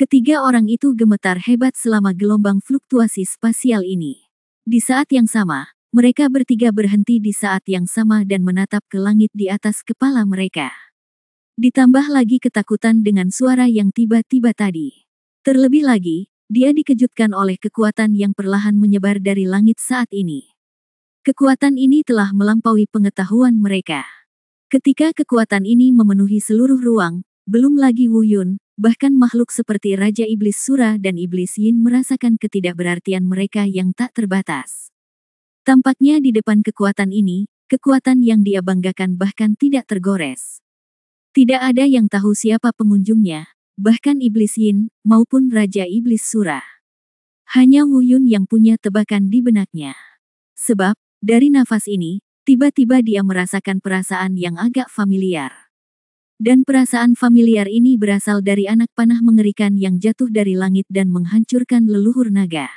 Ketiga orang itu gemetar hebat selama gelombang fluktuasi spasial ini. Di saat yang sama, mereka bertiga berhenti di saat yang sama dan menatap ke langit di atas kepala mereka. Ditambah lagi ketakutan dengan suara yang tiba-tiba tadi. Terlebih lagi, dia dikejutkan oleh kekuatan yang perlahan menyebar dari langit saat ini. Kekuatan ini telah melampaui pengetahuan mereka. Ketika kekuatan ini memenuhi seluruh ruang, belum lagi Wu Yun, bahkan makhluk seperti Raja Iblis Sura dan Iblis Yin merasakan ketidakberartian mereka yang tak terbatas. Tampaknya di depan kekuatan ini, kekuatan yang dia banggakan bahkan tidak tergores. Tidak ada yang tahu siapa pengunjungnya, bahkan Iblis Yin, maupun Raja Iblis Sura. Hanya Wu Yun yang punya tebakan di benaknya. Sebab, dari nafas ini, tiba-tiba dia merasakan perasaan yang agak familiar. Dan perasaan familiar ini berasal dari anak panah mengerikan yang jatuh dari langit dan menghancurkan leluhur naga.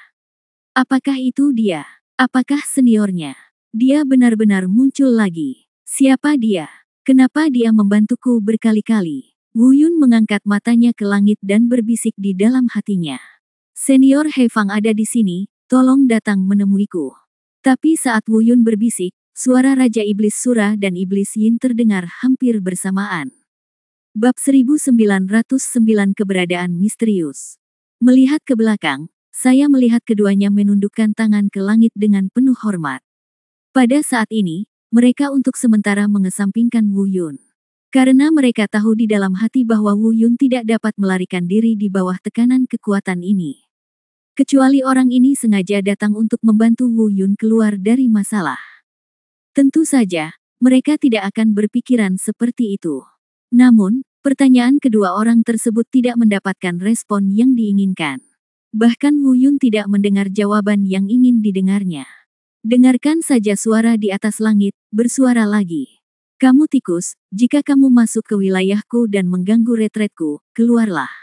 Apakah itu dia? Apakah seniornya? Dia benar-benar muncul lagi. Siapa dia? Kenapa dia membantuku berkali-kali? Wu Yun mengangkat matanya ke langit dan berbisik di dalam hatinya. Senior He Fang ada di sini, tolong datang menemuiku. Tapi saat Wu Yun berbisik, suara Raja Iblis Sura dan Iblis Yin terdengar hampir bersamaan. Bab 1909 Keberadaan Misterius. Melihat ke belakang, saya melihat keduanya menundukkan tangan ke langit dengan penuh hormat. Pada saat ini, mereka untuk sementara mengesampingkan Wu Yun. Karena mereka tahu di dalam hati bahwa Wu Yun tidak dapat melarikan diri di bawah tekanan kekuatan ini. Kecuali orang ini sengaja datang untuk membantu Wu Yun keluar dari masalah. Tentu saja, mereka tidak akan berpikiran seperti itu. Namun, pertanyaan kedua orang tersebut tidak mendapatkan respon yang diinginkan. Bahkan Wu Yun tidak mendengar jawaban yang ingin didengarnya. Dengarkan saja suara di atas langit, bersuara lagi. Kamu tikus, jika kamu masuk ke wilayahku dan mengganggu retretku, keluarlah.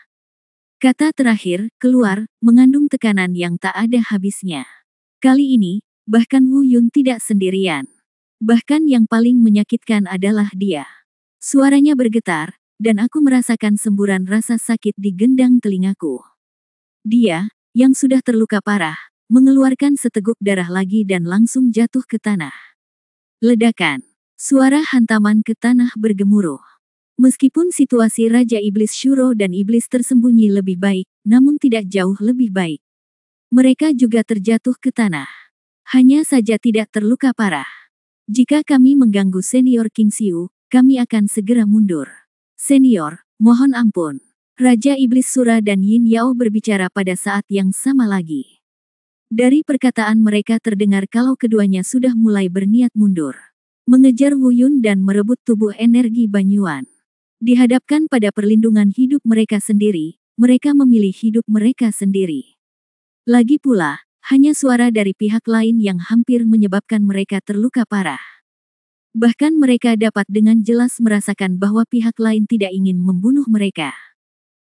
Kata terakhir, keluar, mengandung tekanan yang tak ada habisnya. Kali ini, bahkan Wu Yun tidak sendirian. Bahkan yang paling menyakitkan adalah dia. Suaranya bergetar, dan aku merasakan semburan rasa sakit di gendang telingaku. Dia, yang sudah terluka parah, mengeluarkan seteguk darah lagi dan langsung jatuh ke tanah. Ledakan. Suara hantaman ke tanah bergemuruh. Meskipun situasi Raja Iblis Shuro dan Iblis tersembunyi lebih baik, namun tidak jauh lebih baik. Mereka juga terjatuh ke tanah. Hanya saja tidak terluka parah. Jika kami mengganggu senior King Xiu, kami akan segera mundur. Senior, mohon ampun. Raja Iblis Sura dan Yin Yao berbicara pada saat yang sama lagi. Dari perkataan mereka terdengar kalau keduanya sudah mulai berniat mundur, mengejar Wu Yun dan merebut tubuh energi Banyuan. Dihadapkan pada perlindungan hidup mereka sendiri, mereka memilih hidup mereka sendiri. Lagi pula, hanya suara dari pihak lain yang hampir menyebabkan mereka terluka parah. Bahkan mereka dapat dengan jelas merasakan bahwa pihak lain tidak ingin membunuh mereka.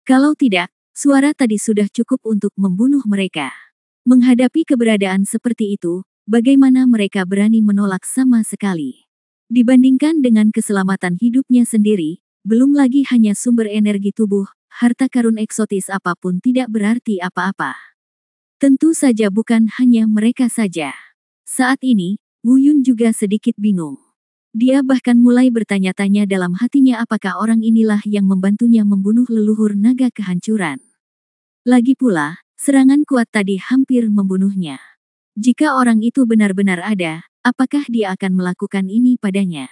Kalau tidak, suara tadi sudah cukup untuk membunuh mereka. Menghadapi keberadaan seperti itu, bagaimana mereka berani menolak sama sekali? Dibandingkan dengan keselamatan hidupnya sendiri, belum lagi hanya sumber energi tubuh, harta karun eksotis apapun tidak berarti apa-apa. Tentu saja bukan hanya mereka saja. Saat ini, Wu Yun juga sedikit bingung. Dia bahkan mulai bertanya-tanya dalam hatinya apakah orang inilah yang membantunya membunuh leluhur naga kehancuran. Lagi pula, serangan kuat tadi hampir membunuhnya. Jika orang itu benar-benar ada, apakah dia akan melakukan ini padanya?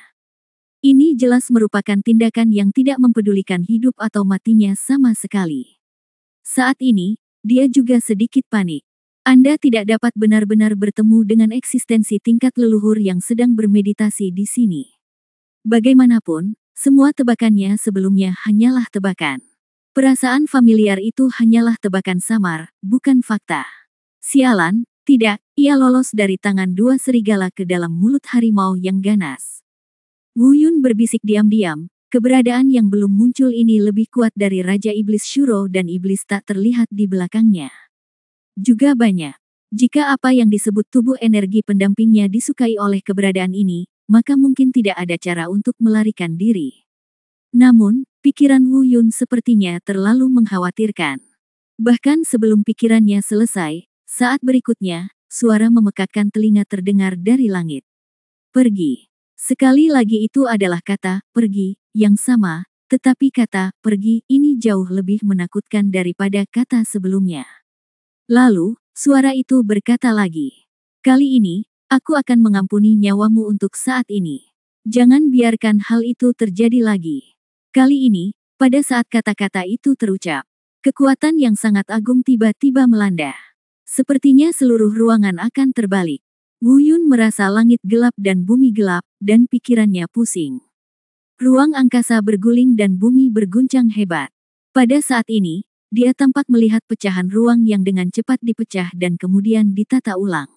Ini jelas merupakan tindakan yang tidak mempedulikan hidup atau matinya sama sekali. Saat ini, dia juga sedikit panik. Anda tidak dapat benar-benar bertemu dengan eksistensi tingkat leluhur yang sedang bermeditasi di sini. Bagaimanapun, semua tebakannya sebelumnya hanyalah tebakan. Perasaan familiar itu hanyalah tebakan samar, bukan fakta. Sialan, tidak, ia lolos dari tangan dua serigala ke dalam mulut harimau yang ganas. Wu Yun berbisik diam-diam, keberadaan yang belum muncul ini lebih kuat dari Raja Iblis Shuro dan Iblis tak terlihat di belakangnya. Juga banyak. Jika apa yang disebut tubuh energi pendampingnya disukai oleh keberadaan ini, maka mungkin tidak ada cara untuk melarikan diri. Namun, pikiran Wu Yun sepertinya terlalu mengkhawatirkan. Bahkan sebelum pikirannya selesai, saat berikutnya, suara memekakkan telinga terdengar dari langit. Pergi. Sekali lagi itu adalah kata, pergi, yang sama, tetapi kata, pergi, ini jauh lebih menakutkan daripada kata sebelumnya. Lalu, suara itu berkata lagi, kali ini, aku akan mengampuni nyawamu untuk saat ini. Jangan biarkan hal itu terjadi lagi. Kali ini, pada saat kata-kata itu terucap, kekuatan yang sangat agung tiba-tiba melanda. Sepertinya seluruh ruangan akan terbalik. Wu Yun merasa langit gelap dan bumi gelap, dan pikirannya pusing. Ruang angkasa berguling dan bumi berguncang hebat. Pada saat ini, dia tampak melihat pecahan ruang yang dengan cepat dipecah dan kemudian ditata ulang.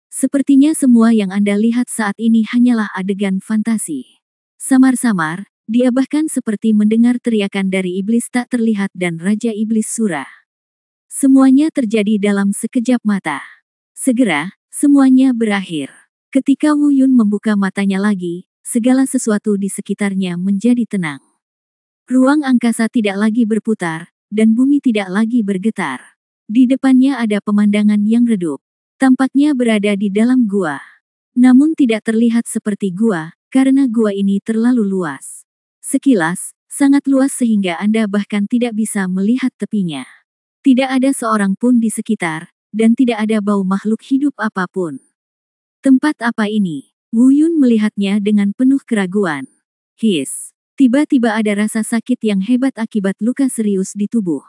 Sepertinya semua yang Anda lihat saat ini hanyalah adegan fantasi. Samar-samar, dia bahkan seperti mendengar teriakan dari iblis tak terlihat dan Raja Iblis Sura. Semuanya terjadi dalam sekejap mata. Segera, semuanya berakhir. Ketika Wu Yun membuka matanya lagi, segala sesuatu di sekitarnya menjadi tenang. Ruang angkasa tidak lagi berputar, dan bumi tidak lagi bergetar. Di depannya ada pemandangan yang redup. Tampaknya berada di dalam gua. Namun tidak terlihat seperti gua, karena gua ini terlalu luas. Sekilas, sangat luas sehingga Anda bahkan tidak bisa melihat tepinya. Tidak ada seorang pun di sekitar, dan tidak ada bau makhluk hidup apapun. Tempat apa ini? Wu Yun melihatnya dengan penuh keraguan. His. Tiba-tiba ada rasa sakit yang hebat akibat luka serius di tubuh.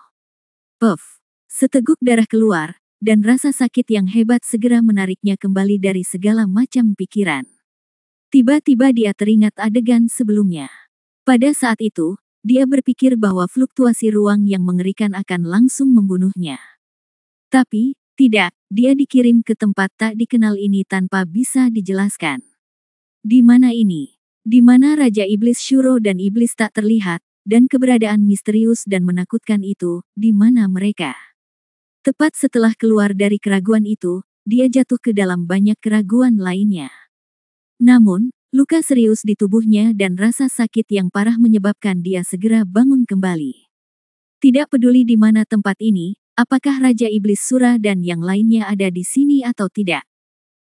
Puff. Seteguk darah keluar, dan rasa sakit yang hebat segera menariknya kembali dari segala macam pikiran. Tiba-tiba dia teringat adegan sebelumnya. Pada saat itu, dia berpikir bahwa fluktuasi ruang yang mengerikan akan langsung membunuhnya. Tapi, tidak, dia dikirim ke tempat tak dikenal ini tanpa bisa dijelaskan. Di mana ini? Di mana Raja Iblis Shuro dan Iblis tak terlihat, dan keberadaan misterius dan menakutkan itu, di mana mereka? Tepat setelah keluar dari keraguan itu, dia jatuh ke dalam banyak keraguan lainnya. Namun, luka serius di tubuhnya dan rasa sakit yang parah menyebabkan dia segera bangun kembali. Tidak peduli di mana tempat ini, apakah Raja Iblis Sura dan yang lainnya ada di sini atau tidak.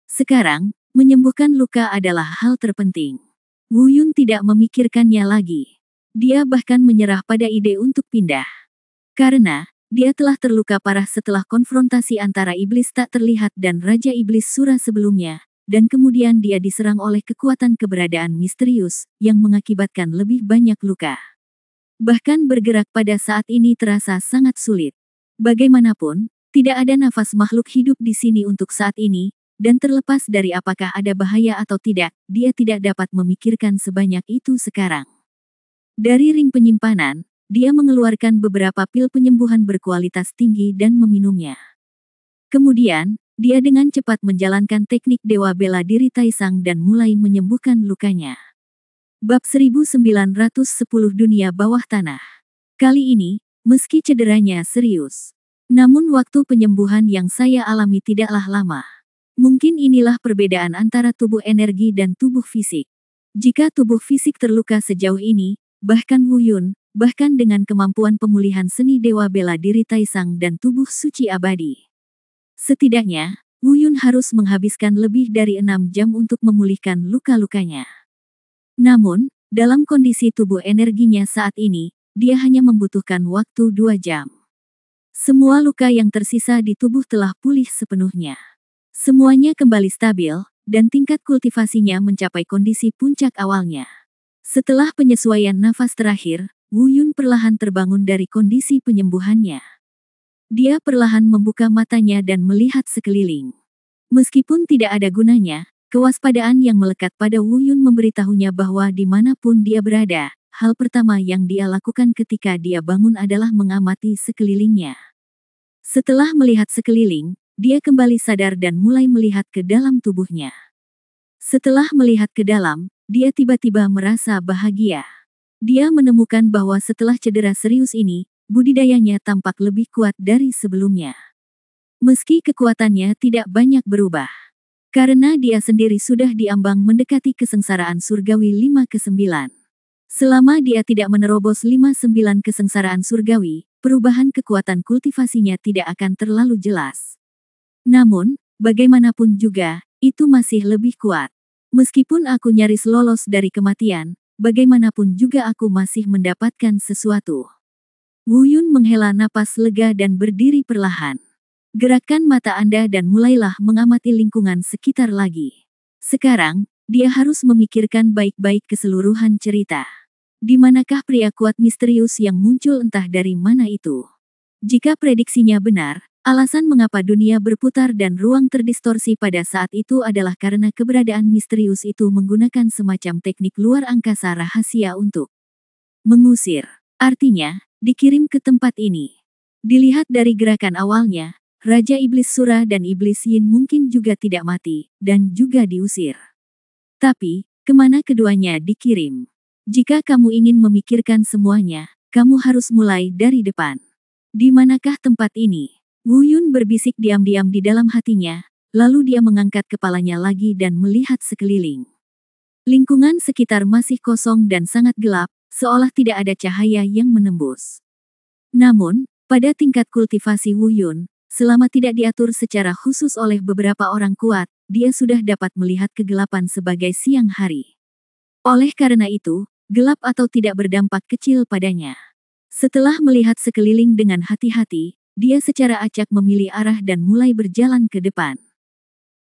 Sekarang, menyembuhkan luka adalah hal terpenting. Wu Yun tidak memikirkannya lagi. Dia bahkan menyerah pada ide untuk pindah. Karena, dia telah terluka parah setelah konfrontasi antara iblis tak terlihat dan Raja Iblis Sura sebelumnya, dan kemudian dia diserang oleh kekuatan keberadaan misterius, yang mengakibatkan lebih banyak luka. Bahkan bergerak pada saat ini terasa sangat sulit. Bagaimanapun, tidak ada nafas makhluk hidup di sini untuk saat ini, dan terlepas dari apakah ada bahaya atau tidak, dia tidak dapat memikirkan sebanyak itu sekarang. Dari ring penyimpanan, dia mengeluarkan beberapa pil penyembuhan berkualitas tinggi dan meminumnya. Kemudian, dia dengan cepat menjalankan teknik Dewa Bela Diri Taisang dan mulai menyembuhkan lukanya. Bab 1910 Dunia Bawah Tanah. Kali ini, meski cederanya serius, namun waktu penyembuhan yang saya alami tidaklah lama. Mungkin inilah perbedaan antara tubuh energi dan tubuh fisik. Jika tubuh fisik terluka sejauh ini, bahkan Wu Yun, bahkan dengan kemampuan pemulihan seni Dewa Bela Diri Taisang dan tubuh suci abadi, setidaknya, Wu Yun harus menghabiskan lebih dari 6 jam untuk memulihkan luka-lukanya. Namun, dalam kondisi tubuh energinya saat ini, dia hanya membutuhkan waktu 2 jam. Semua luka yang tersisa di tubuh telah pulih sepenuhnya. Semuanya kembali stabil, dan tingkat kultivasinya mencapai kondisi puncak awalnya. Setelah penyesuaian nafas terakhir, Wu Yun perlahan terbangun dari kondisi penyembuhannya. Dia perlahan membuka matanya dan melihat sekeliling. Meskipun tidak ada gunanya, kewaspadaan yang melekat pada Wu Yun memberitahunya bahwa dimanapun dia berada, hal pertama yang dia lakukan ketika dia bangun adalah mengamati sekelilingnya. Setelah melihat sekeliling, dia kembali sadar dan mulai melihat ke dalam tubuhnya. Setelah melihat ke dalam, dia tiba-tiba merasa bahagia. Dia menemukan bahwa setelah cedera serius ini, budidayanya tampak lebih kuat dari sebelumnya. Meski kekuatannya tidak banyak berubah. Karena dia sendiri sudah diambang mendekati kesengsaraan surgawi 5 ke 9. Selama dia tidak menerobos 5-9 kesengsaraan surgawi, perubahan kekuatan kultivasinya tidak akan terlalu jelas. Namun, bagaimanapun juga, itu masih lebih kuat. Meskipun aku nyaris lolos dari kematian, bagaimanapun juga aku masih mendapatkan sesuatu. Wu Yun menghela napas lega dan berdiri perlahan. Gerakkan mata Anda dan mulailah mengamati lingkungan sekitar lagi. Sekarang, dia harus memikirkan baik-baik keseluruhan cerita. Di manakah pria kuat misterius yang muncul entah dari mana itu? Jika prediksinya benar, alasan mengapa dunia berputar dan ruang terdistorsi pada saat itu adalah karena keberadaan misterius itu menggunakan semacam teknik luar angkasa rahasia untuk mengusir. Artinya, dikirim ke tempat ini. Dilihat dari gerakan awalnya, Raja Iblis Sura dan Iblis Yin mungkin juga tidak mati, dan juga diusir. Tapi, kemana keduanya dikirim? Jika kamu ingin memikirkan semuanya, kamu harus mulai dari depan. Di manakah tempat ini? Wu Yun berbisik diam-diam di dalam hatinya, lalu dia mengangkat kepalanya lagi dan melihat sekeliling. Lingkungan sekitar masih kosong dan sangat gelap, seolah tidak ada cahaya yang menembus. Namun, pada tingkat kultivasi Wu Yun, selama tidak diatur secara khusus oleh beberapa orang kuat, dia sudah dapat melihat kegelapan sebagai siang hari. Oleh karena itu, gelap atau tidak berdampak kecil padanya. Setelah melihat sekeliling dengan hati-hati, dia secara acak memilih arah dan mulai berjalan ke depan.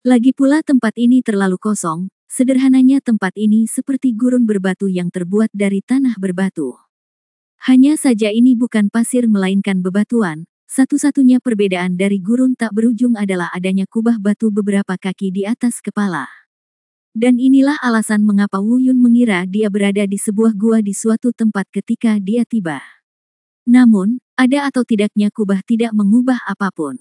Lagi pula tempat ini terlalu kosong, sederhananya tempat ini seperti gurun berbatu yang terbuat dari tanah berbatu. Hanya saja ini bukan pasir melainkan bebatuan, satu-satunya perbedaan dari gurun tak berujung adalah adanya kubah batu beberapa kaki di atas kepala. Dan inilah alasan mengapa Wu Yun mengira dia berada di sebuah gua di suatu tempat ketika dia tiba. Namun, ada atau tidaknya kubah tidak mengubah apapun.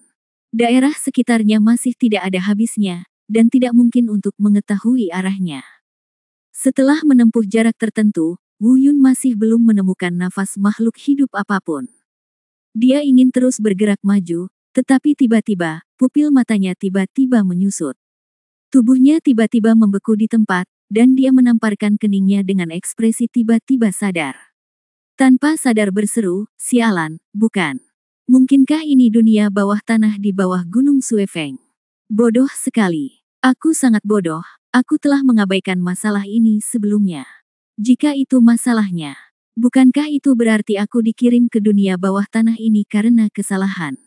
Daerah sekitarnya masih tidak ada habisnya, dan tidak mungkin untuk mengetahui arahnya. Setelah menempuh jarak tertentu, Wu Yun masih belum menemukan nafas makhluk hidup apapun. Dia ingin terus bergerak maju, tetapi tiba-tiba, pupil matanya tiba-tiba menyusut. Tubuhnya tiba-tiba membeku di tempat, dan dia menamparkan keningnya dengan ekspresi tiba-tiba sadar. Tanpa sadar berseru, "Sialan, bukan. Mungkinkah ini dunia bawah tanah di bawah Gunung Suefeng? Bodoh sekali. Aku sangat bodoh, aku telah mengabaikan masalah ini sebelumnya. Jika itu masalahnya, bukankah itu berarti aku dikirim ke dunia bawah tanah ini karena kesalahan?"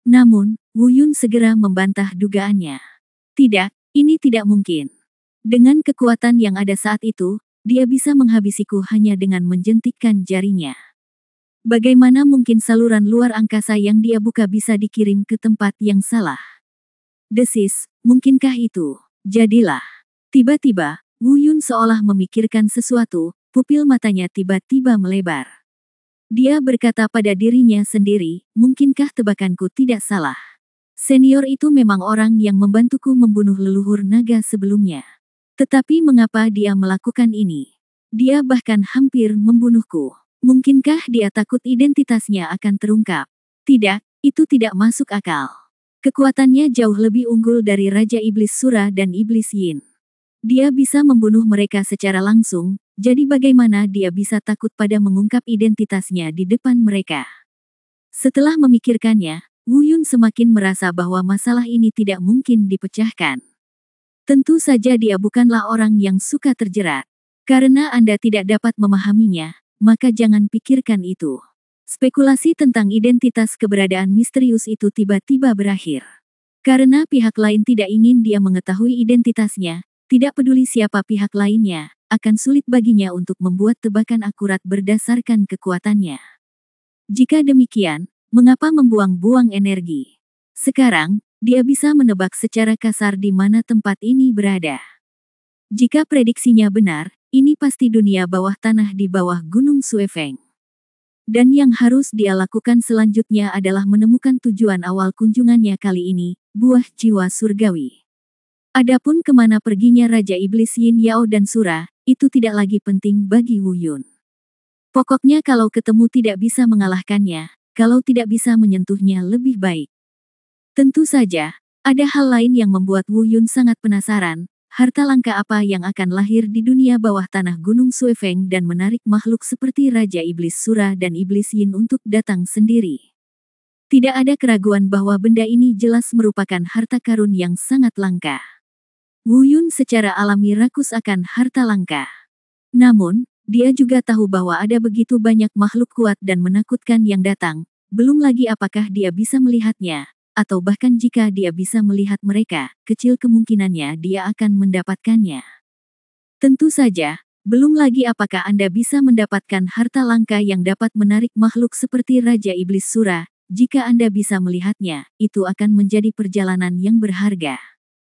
Namun, Wu Yun segera membantah dugaannya. Tidak, ini tidak mungkin. Dengan kekuatan yang ada saat itu, dia bisa menghabisiku hanya dengan menjentikkan jarinya. Bagaimana mungkin saluran luar angkasa yang dia buka bisa dikirim ke tempat yang salah? Desis, mungkinkah itu? Jadilah. Tiba-tiba, Wu Yun seolah memikirkan sesuatu, pupil matanya tiba-tiba melebar. Dia berkata pada dirinya sendiri, mungkinkah tebakanku tidak salah? Senior itu memang orang yang membantuku membunuh leluhur naga sebelumnya. Tetapi mengapa dia melakukan ini? Dia bahkan hampir membunuhku. Mungkinkah dia takut identitasnya akan terungkap? Tidak, itu tidak masuk akal. Kekuatannya jauh lebih unggul dari Raja Iblis Sura dan Iblis Yin. Dia bisa membunuh mereka secara langsung, jadi bagaimana dia bisa takut pada mengungkap identitasnya di depan mereka? Setelah memikirkannya, Wu Yun semakin merasa bahwa masalah ini tidak mungkin dipecahkan. Tentu saja dia bukanlah orang yang suka terjerat. Karena Anda tidak dapat memahaminya, maka jangan pikirkan itu. Spekulasi tentang identitas keberadaan misterius itu tiba-tiba berakhir. Karena pihak lain tidak ingin dia mengetahui identitasnya, tidak peduli siapa pihak lainnya, akan sulit baginya untuk membuat tebakan akurat berdasarkan kekuatannya. Jika demikian, mengapa membuang-buang energi? Sekarang, dia bisa menebak secara kasar di mana tempat ini berada. Jika prediksinya benar, ini pasti dunia bawah tanah di bawah Gunung Suefeng. Dan yang harus dia lakukan selanjutnya adalah menemukan tujuan awal kunjungannya kali ini, buah jiwa surgawi. Adapun kemana perginya Raja Iblis Yin Yao dan Sura, itu tidak lagi penting bagi Wu Yun. Pokoknya kalau ketemu tidak bisa mengalahkannya, kalau tidak bisa menyentuhnya lebih baik. Tentu saja, ada hal lain yang membuat Wu Yun sangat penasaran. Harta langka apa yang akan lahir di dunia bawah tanah Gunung Suefeng dan menarik makhluk seperti Raja Iblis Sura dan Iblis Yin untuk datang sendiri. Tidak ada keraguan bahwa benda ini jelas merupakan harta karun yang sangat langka. Wu Yun secara alami rakus akan harta langka. Namun, dia juga tahu bahwa ada begitu banyak makhluk kuat dan menakutkan yang datang, belum lagi apakah dia bisa melihatnya. Atau bahkan jika dia bisa melihat mereka, kecil kemungkinannya dia akan mendapatkannya. Tentu saja, belum lagi apakah Anda bisa mendapatkan harta langka yang dapat menarik makhluk seperti Raja Iblis Sura. Jika Anda bisa melihatnya, itu akan menjadi perjalanan yang berharga.